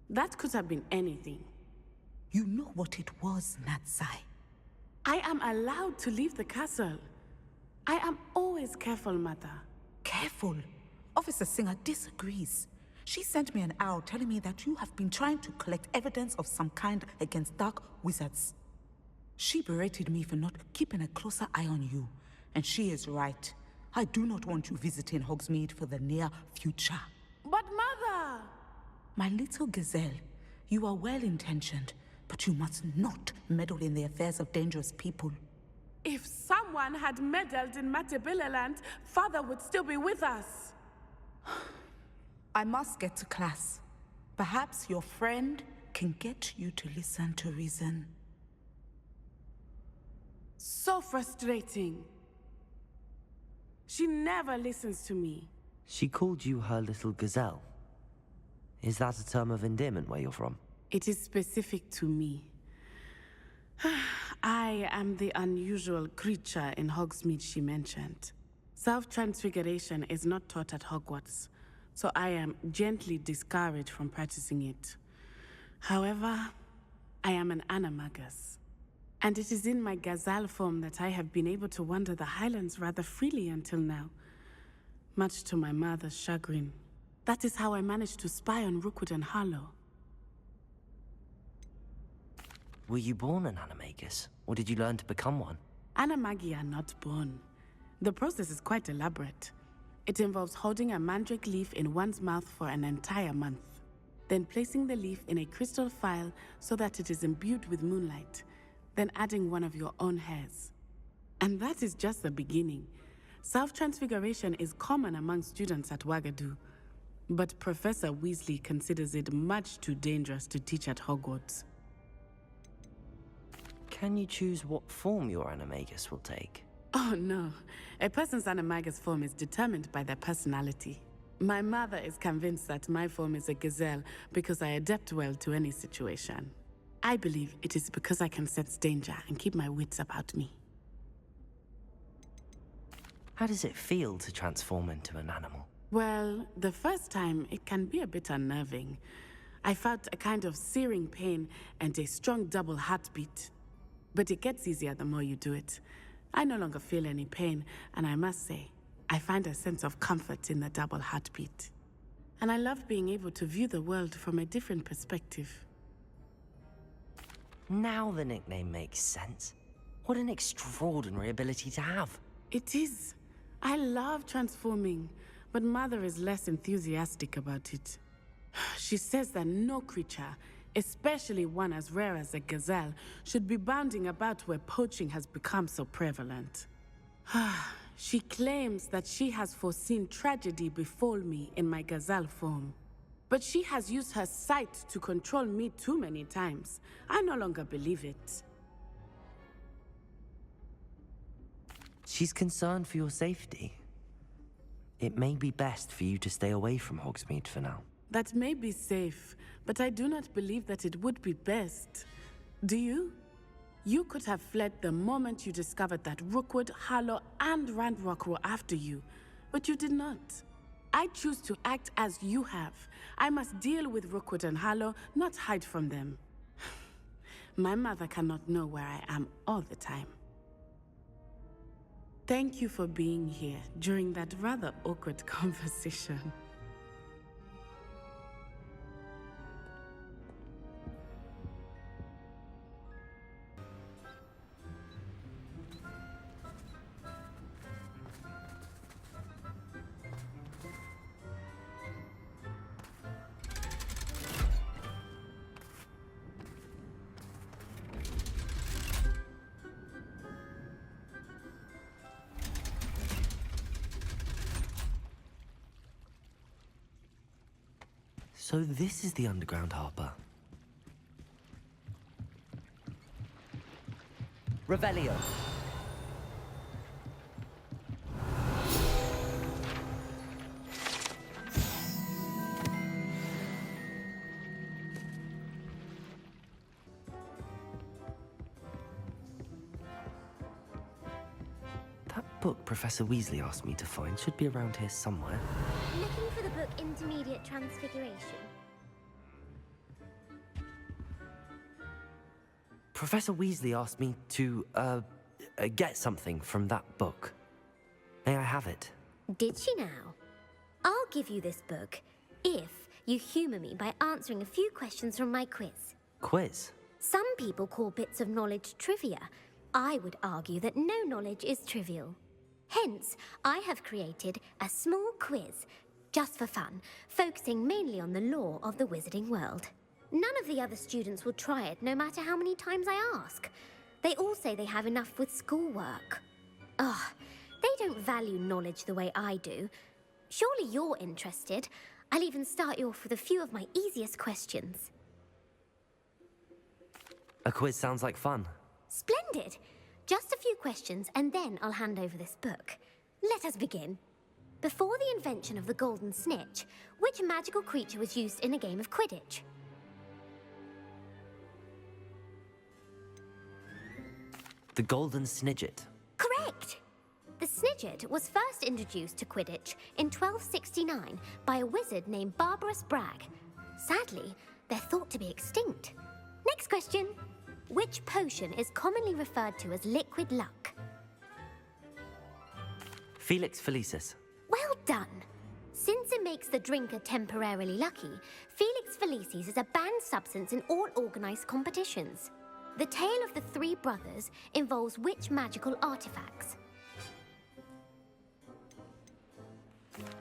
That could have been anything. You know what it was, Natsai. I am allowed to leave the castle. I am always careful, Mother. Careful? Officer Singer disagrees. She sent me an owl telling me that you have been trying to collect evidence of some kind against dark wizards. She berated me for not keeping a closer eye on you, and she is right. I do not want you visiting Hogsmeade for the near future. But Mother! My little gazelle, you are well-intentioned, but you must not meddle in the affairs of dangerous people. If someone had meddled in Matabilaland, Father would still be with us. I must get to class. Perhaps your friend can get you to listen to reason. So frustrating. She never listens to me. She called you her little gazelle. Is that a term of endearment where you're from? It is specific to me. I am the unusual creature in Hogsmeade she mentioned. Self-transfiguration is not taught at Hogwarts, so I am gently discouraged from practicing it. However, I am an animagus, and it is in my gazelle form that I have been able to wander the Highlands rather freely until now, much to my mother's chagrin. That is how I managed to spy on Rookwood and Harlow. Were you born an animagus, or did you learn to become one? Animagi are not born. The process is quite elaborate. It involves holding a mandrake leaf in one's mouth for an entire month, then placing the leaf in a crystal phial so that it is imbued with moonlight, then adding one of your own hairs. And that is just the beginning. Self-transfiguration is common among students at Wagadu, but Professor Weasley considers it much too dangerous to teach at Hogwarts. Can you choose what form your animagus will take? Oh no, a person's animagus form is determined by their personality. My mother is convinced that my form is a gazelle because I adapt well to any situation. I believe it is because I can sense danger and keep my wits about me. How does it feel to transform into an animal? Well, the first time it can be a bit unnerving. I felt a kind of searing pain and a strong double heartbeat. But it gets easier the more you do it. I no longer feel any pain, and I must say, I find a sense of comfort in the double heartbeat. And I love being able to view the world from a different perspective. Now the nickname makes sense. What an extraordinary ability to have. It is. I love transforming, but Mother is less enthusiastic about it. She says that no creature, especially one as rare as a gazelle, should be bounding about where poaching has become so prevalent. She claims that she has foreseen tragedy befall me in my gazelle form. But she has used her sight to control me too many times. I no longer believe it. She's concerned for your safety. It may be best for you to stay away from Hogsmeade for now. That may be safe, but I do not believe that it would be best. Do you? You could have fled the moment you discovered that Rookwood, Harlow, and Ranrock were after you, but you did not. I choose to act as you have. I must deal with Rookwood and Harlow, not hide from them. My mother cannot know where I am all the time. Thank you for being here during that rather awkward conversation. So this is the underground harbor. Revelio. That book Professor Weasley asked me to find should be around here somewhere. Looking for the book Intermediate Transfiguration. Professor Weasley asked me to, get something from that book. May I have it? Did she now? I'll give you this book if you humor me by answering a few questions from my quiz. Quiz? Some people call bits of knowledge trivia. I would argue that no knowledge is trivial. Hence, I have created a small quiz, just for fun, focusing mainly on the lore of the wizarding world. None of the other students will try it, no matter how many times I ask. They all say they have enough with schoolwork. Ugh, they don't value knowledge the way I do. Surely you're interested. I'll even start you off with a few of my easiest questions. A quiz sounds like fun. Splendid! Just a few questions, and then I'll hand over this book. Let us begin. Before the invention of the golden snitch, which magical creature was used in a game of Quidditch? The golden snidget. Correct! The snidget was first introduced to Quidditch in 1269 by a wizard named Barbarous Bragg. Sadly, they're thought to be extinct. Next question. Which potion is commonly referred to as liquid luck? Felix Felicis. Well done! Since it makes the drinker temporarily lucky, Felix Felicis is a banned substance in all organised competitions. The tale of the three brothers involves which magical artifacts?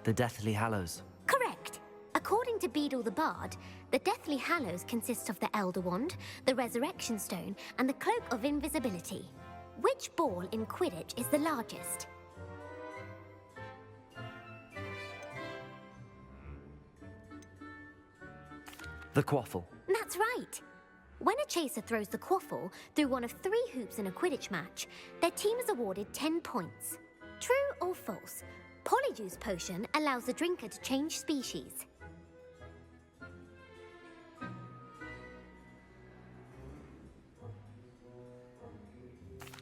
The Deathly Hallows. Correct! According to Beadle the Bard, the Deathly Hallows consists of the Elder Wand, the Resurrection Stone, and the Cloak of Invisibility. Which ball in Quidditch is the largest? The Quaffle. That's right! When a chaser throws the quaffle through one of 3 hoops in a Quidditch match, their team is awarded 10 points. True or false? Polyjuice potion allows the drinker to change species.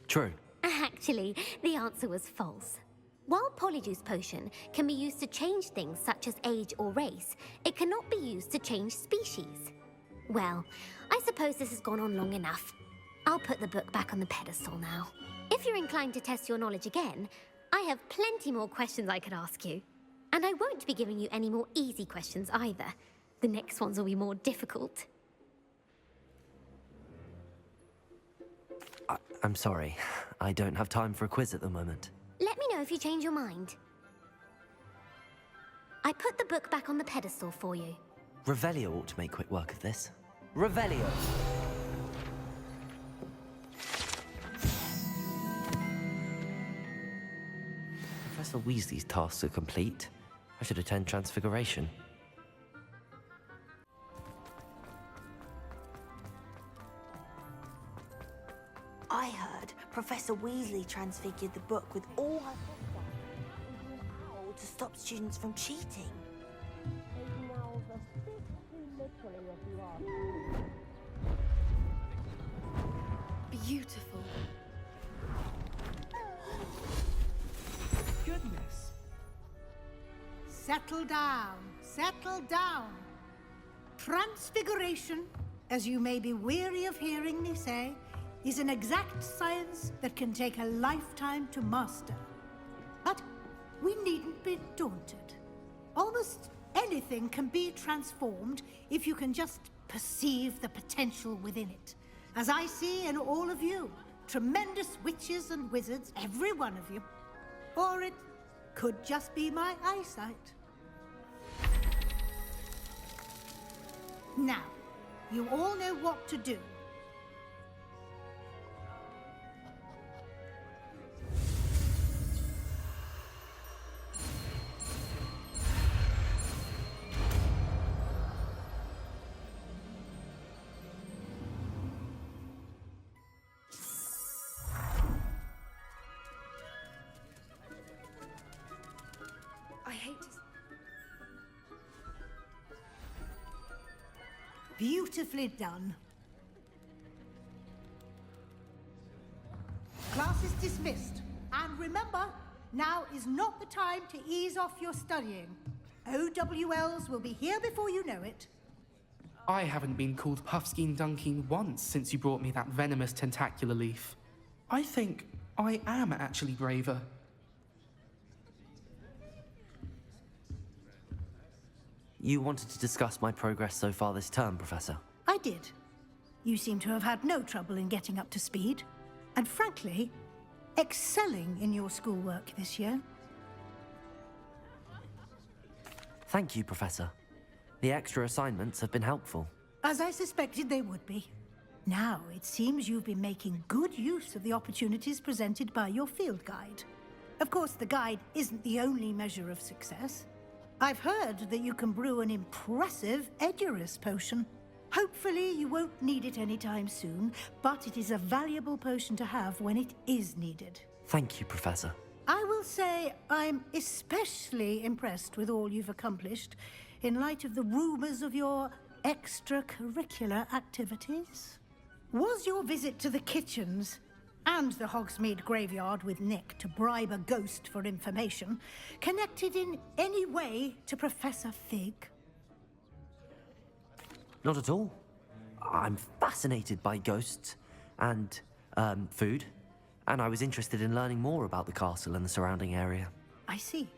True. Actually, the answer was false. While Polyjuice potion can be used to change things such as age or race, it cannot be used to change species. Well, I suppose this has gone on long enough. I'll put the book back on the pedestal now. If you're inclined to test your knowledge again, I have plenty more questions I could ask you. And I won't be giving you any more easy questions either. The next ones will be more difficult. I'm sorry. I don't have time for a quiz at the moment. Let me know if you change your mind. I put the book back on the pedestal for you. Revelio ought to make quick work of this. Revelio! Professor Weasley's tasks are complete. I should attend Transfiguration. I heard Professor Weasley transfigured the book with all her books and used an owl to stop students from cheating. Beautiful. Goodness. Settle down. Settle down. Transfiguration, as you may be weary of hearing me say, is an exact science that can take a lifetime to master. But we needn't be daunted. Almost anything can be transformed if you can just perceive the potential within it. As I see in all of you, tremendous witches and wizards, every one of you. Or it could just be my eyesight. Now, you all know what to do. I hate to... Beautifully done. Class is dismissed. And remember, now is not the time to ease off your studying. OWLs will be here before you know it. I haven't been called Puffskein Dunking once since you brought me that venomous tentacular leaf. I think I am actually braver. You wanted to discuss my progress so far this term, Professor. I did. You seem to have had no trouble in getting up to speed. And frankly, excelling in your schoolwork this year. Thank you, Professor. The extra assignments have been helpful. As I suspected they would be. Now, it seems you've been making good use of the opportunities presented by your field guide. Of course, the guide isn't the only measure of success. I've heard that you can brew an impressive Edurus potion. Hopefully, you won't need it anytime soon, but it is a valuable potion to have when it is needed. Thank you, Professor. I will say I'm especially impressed with all you've accomplished in light of the rumors of your extracurricular activities. Was your visit to the kitchens and the Hogsmeade graveyard with Nick to bribe a ghost for information connected in any way to Professor Fig? Not at all. I'm fascinated by ghosts and food, and I was interested in learning more about the castle and the surrounding area. I see.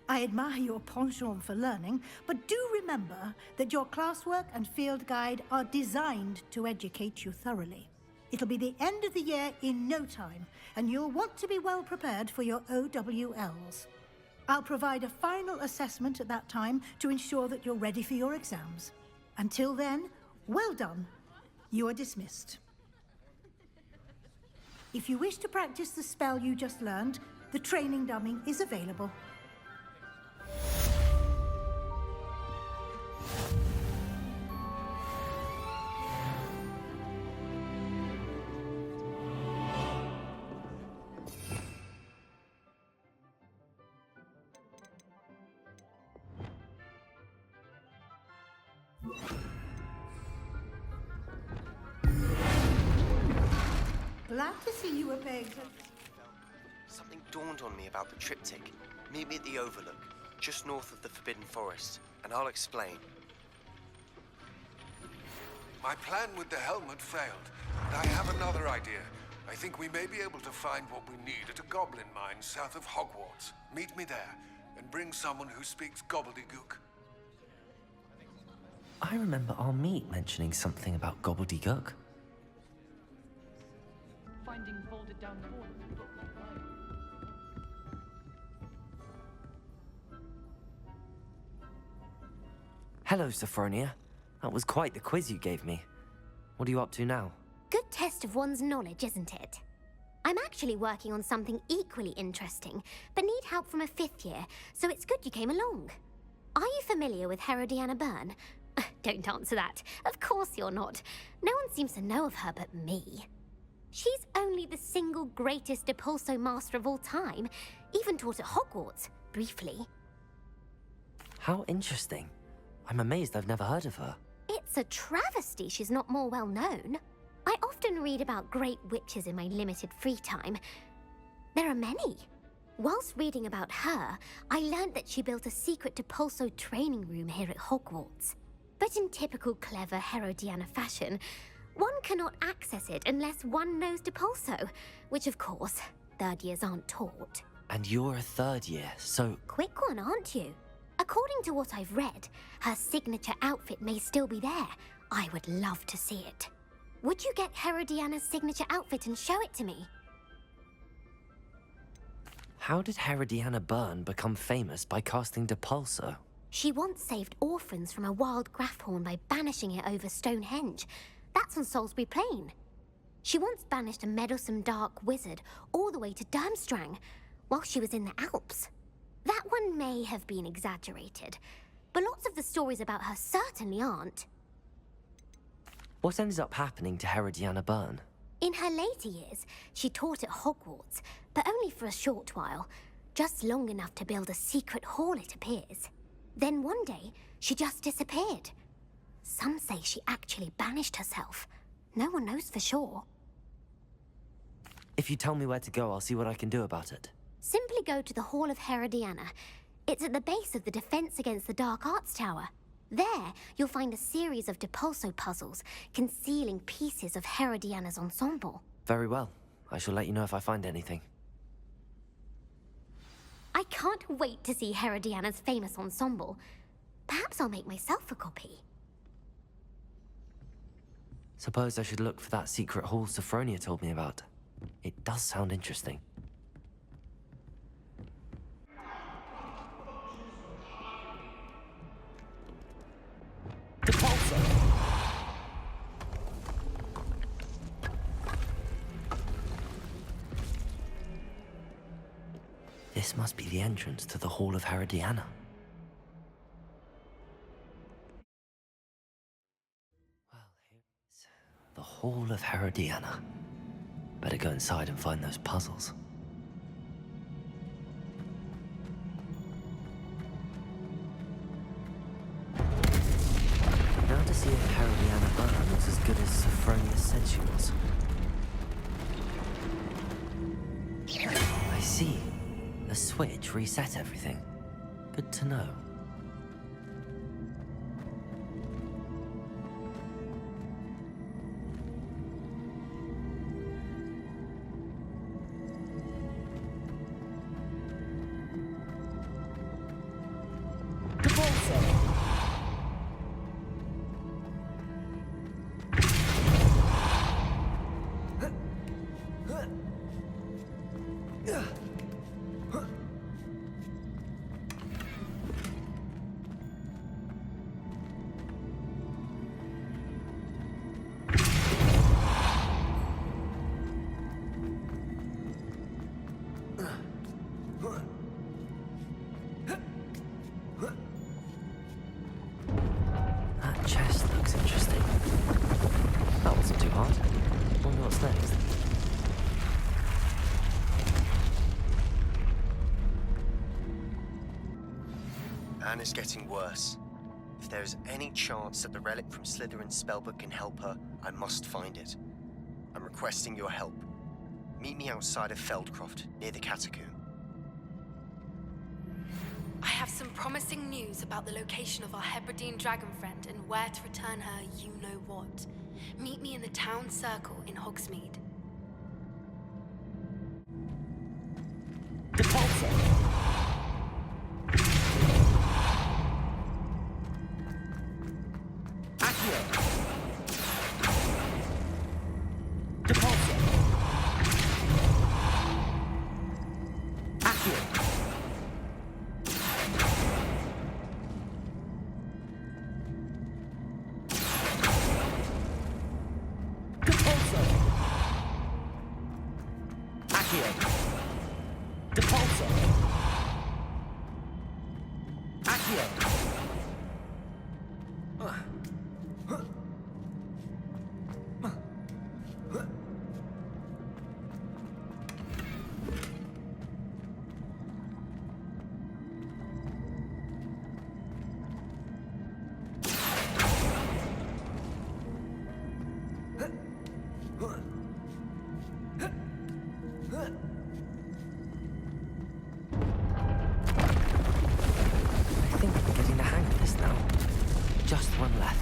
I admire your penchant for learning, but do remember that your classwork and field guide are designed to educate you thoroughly. It'll be the end of the year in no time, and you'll want to be well prepared for your OWLs. I'll provide a final assessment at that time to ensure that you're ready for your exams. Until then, well done. You are dismissed. If you wish to practice the spell you just learned, the training dummy is available. Glad to see you were paying attention. Something dawned on me about the triptych. Meet me at the Overlook, just north of the Forbidden Forest, and I'll explain. My plan with the helmet failed, but I have another idea. I think we may be able to find what we need at a goblin mine south of Hogwarts. Meet me there, and bring someone who speaks gobbledygook. I remember our meet mentioning something about gobbledygook. Finding folded down corners. Hello, Sophronia. That was quite the quiz you gave me. What are you up to now? Good test of one's knowledge, isn't it? I'm actually working on something equally interesting, but need help from a 5th year, so it's good you came along. Are you familiar with Herodiana Byrne? Don't answer that. Of course you're not. No one seems to know of her but me. She's only the single greatest Depulso master of all time, even taught at Hogwarts, briefly. How interesting. I'm amazed I've never heard of her. It's a travesty she's not more well known. I often read about great witches in my limited free time. There are many. Whilst reading about her, I learned that she built a secret Depulso training room here at Hogwarts. But in typical clever Herodiana fashion, one cannot access it unless one knows Depulso, which of course, 3rd years aren't taught. And you're a 3rd year, so... Quick one, aren't you? According to what I've read, her signature outfit may still be there. I would love to see it. Would you get Herodiana's signature outfit and show it to me? How did Herodiana Byrne become famous by casting Depulso? She once saved orphans from a wild Grafhorn by banishing it over Stonehenge. That's on Salisbury Plain. She once banished a meddlesome dark wizard all the way to Durmstrang while she was in the Alps. That one may have been exaggerated, but lots of the stories about her certainly aren't. What ended up happening to Herodiana Byrne? In her later years, she taught at Hogwarts, but only for a short while, just long enough to build a secret hall, it appears. Then one day, she just disappeared. Some say she actually banished herself. No one knows for sure. If you tell me where to go, I'll see what I can do about it. Simply go to the Hall of Herodiana. It's at the base of the Defense Against the Dark Arts Tower. There, you'll find a series of Depulso puzzles concealing pieces of Herodiana's ensemble. Very well. I shall let you know if I find anything. I can't wait to see Herodiana's famous ensemble. Perhaps I'll make myself a copy. Suppose I should look for that secret hall Sophronia told me about. It does sound interesting. Depulso! This must be the entrance to the Hall of Herodiana. Well, here's the Hall of Herodiana. Better go inside and find those puzzles. Now to see if Herodiana Burn looks as good as Sophronia said she was. I see. A switch reset everything. Good to know. That chest looks interesting. That wasn't too hard. Wonder what's next. Anna's getting worse. If there is any chance that the relic from Slytherin's spellbook can help her, I must find it. I'm requesting your help. Meet me outside of Feldcroft, near the catacomb. I have some promising news about the location of our Hebridean dragon friend and where to return her you-know-what. Meet me in the town circle in Hogsmeade. I think I'm getting the hang of this now. Just one left.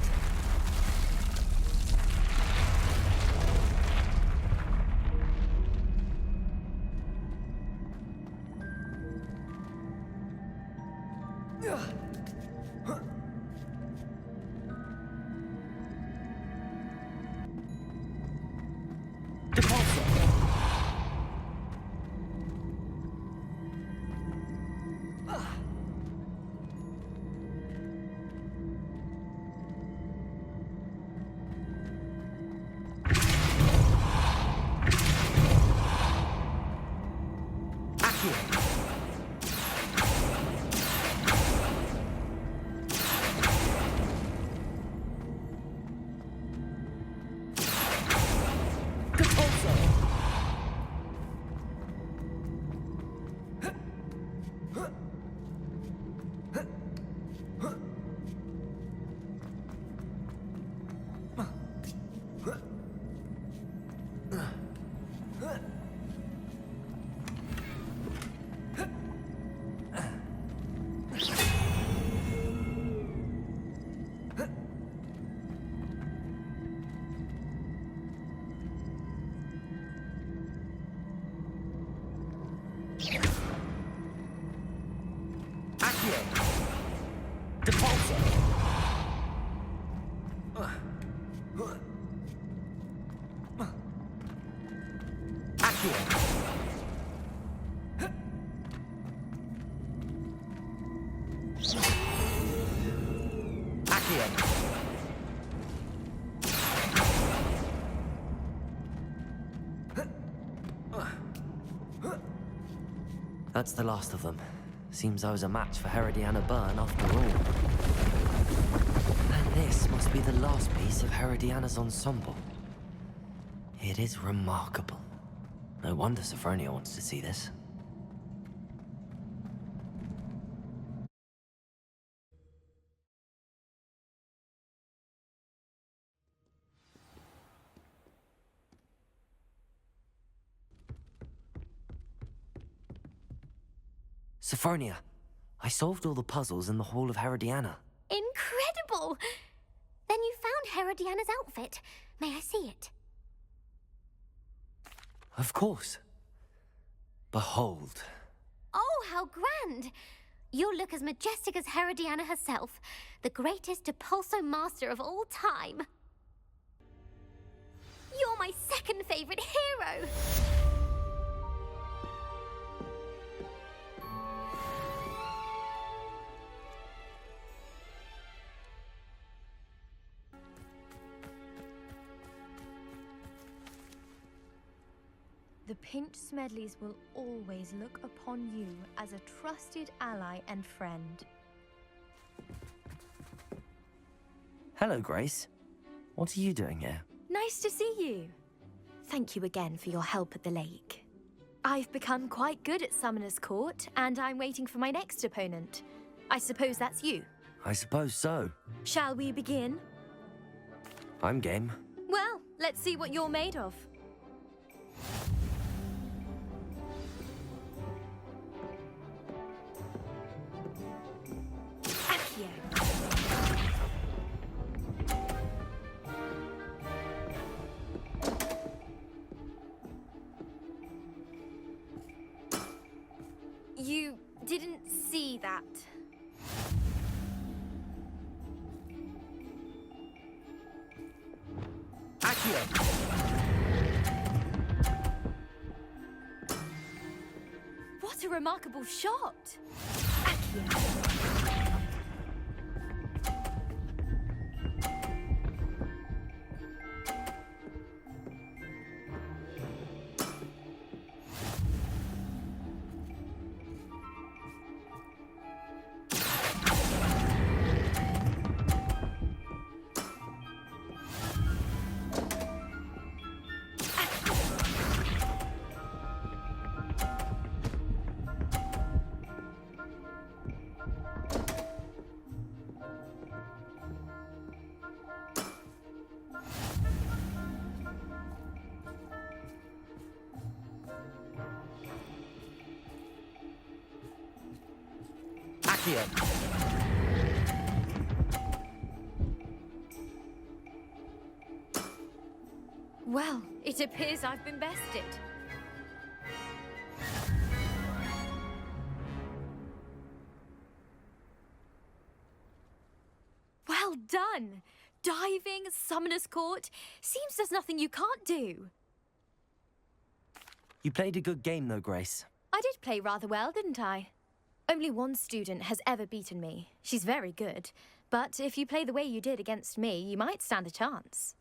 That's the last of them. Seems I was a match for Herodiana Byrne after all. And this must be the last piece of Herodiana's ensemble. It is remarkable. No wonder Sophronia wants to see this. Sophronia, I solved all the puzzles in the Hall of Herodiana. Incredible! Then you found Herodiana's outfit. May I see it? Of course. Behold. Oh, how grand! You'll look as majestic as Herodiana herself, the greatest Depulso master of all time. You're my second favorite hero! The Pinch Smedleys will always look upon you as a trusted ally and friend. Hello, Grace. What are you doing here? Nice to see you. Thank you again for your help at the lake. I've become quite good at Summoner's Court, and I'm waiting for my next opponent. I suppose that's you. I suppose so. Shall we begin? I'm game. Well, let's see what you're made of. You didn't see that. Accio! What a remarkable shot! Well, it appears I've been bested. Well done! Diving, Summoner's Court. Seems there's nothing you can't do. You played a good game, though, Grace. I did play rather well, didn't I? Only one student has ever beaten me. She's very good. But if you play the way you did against me, you might stand a chance.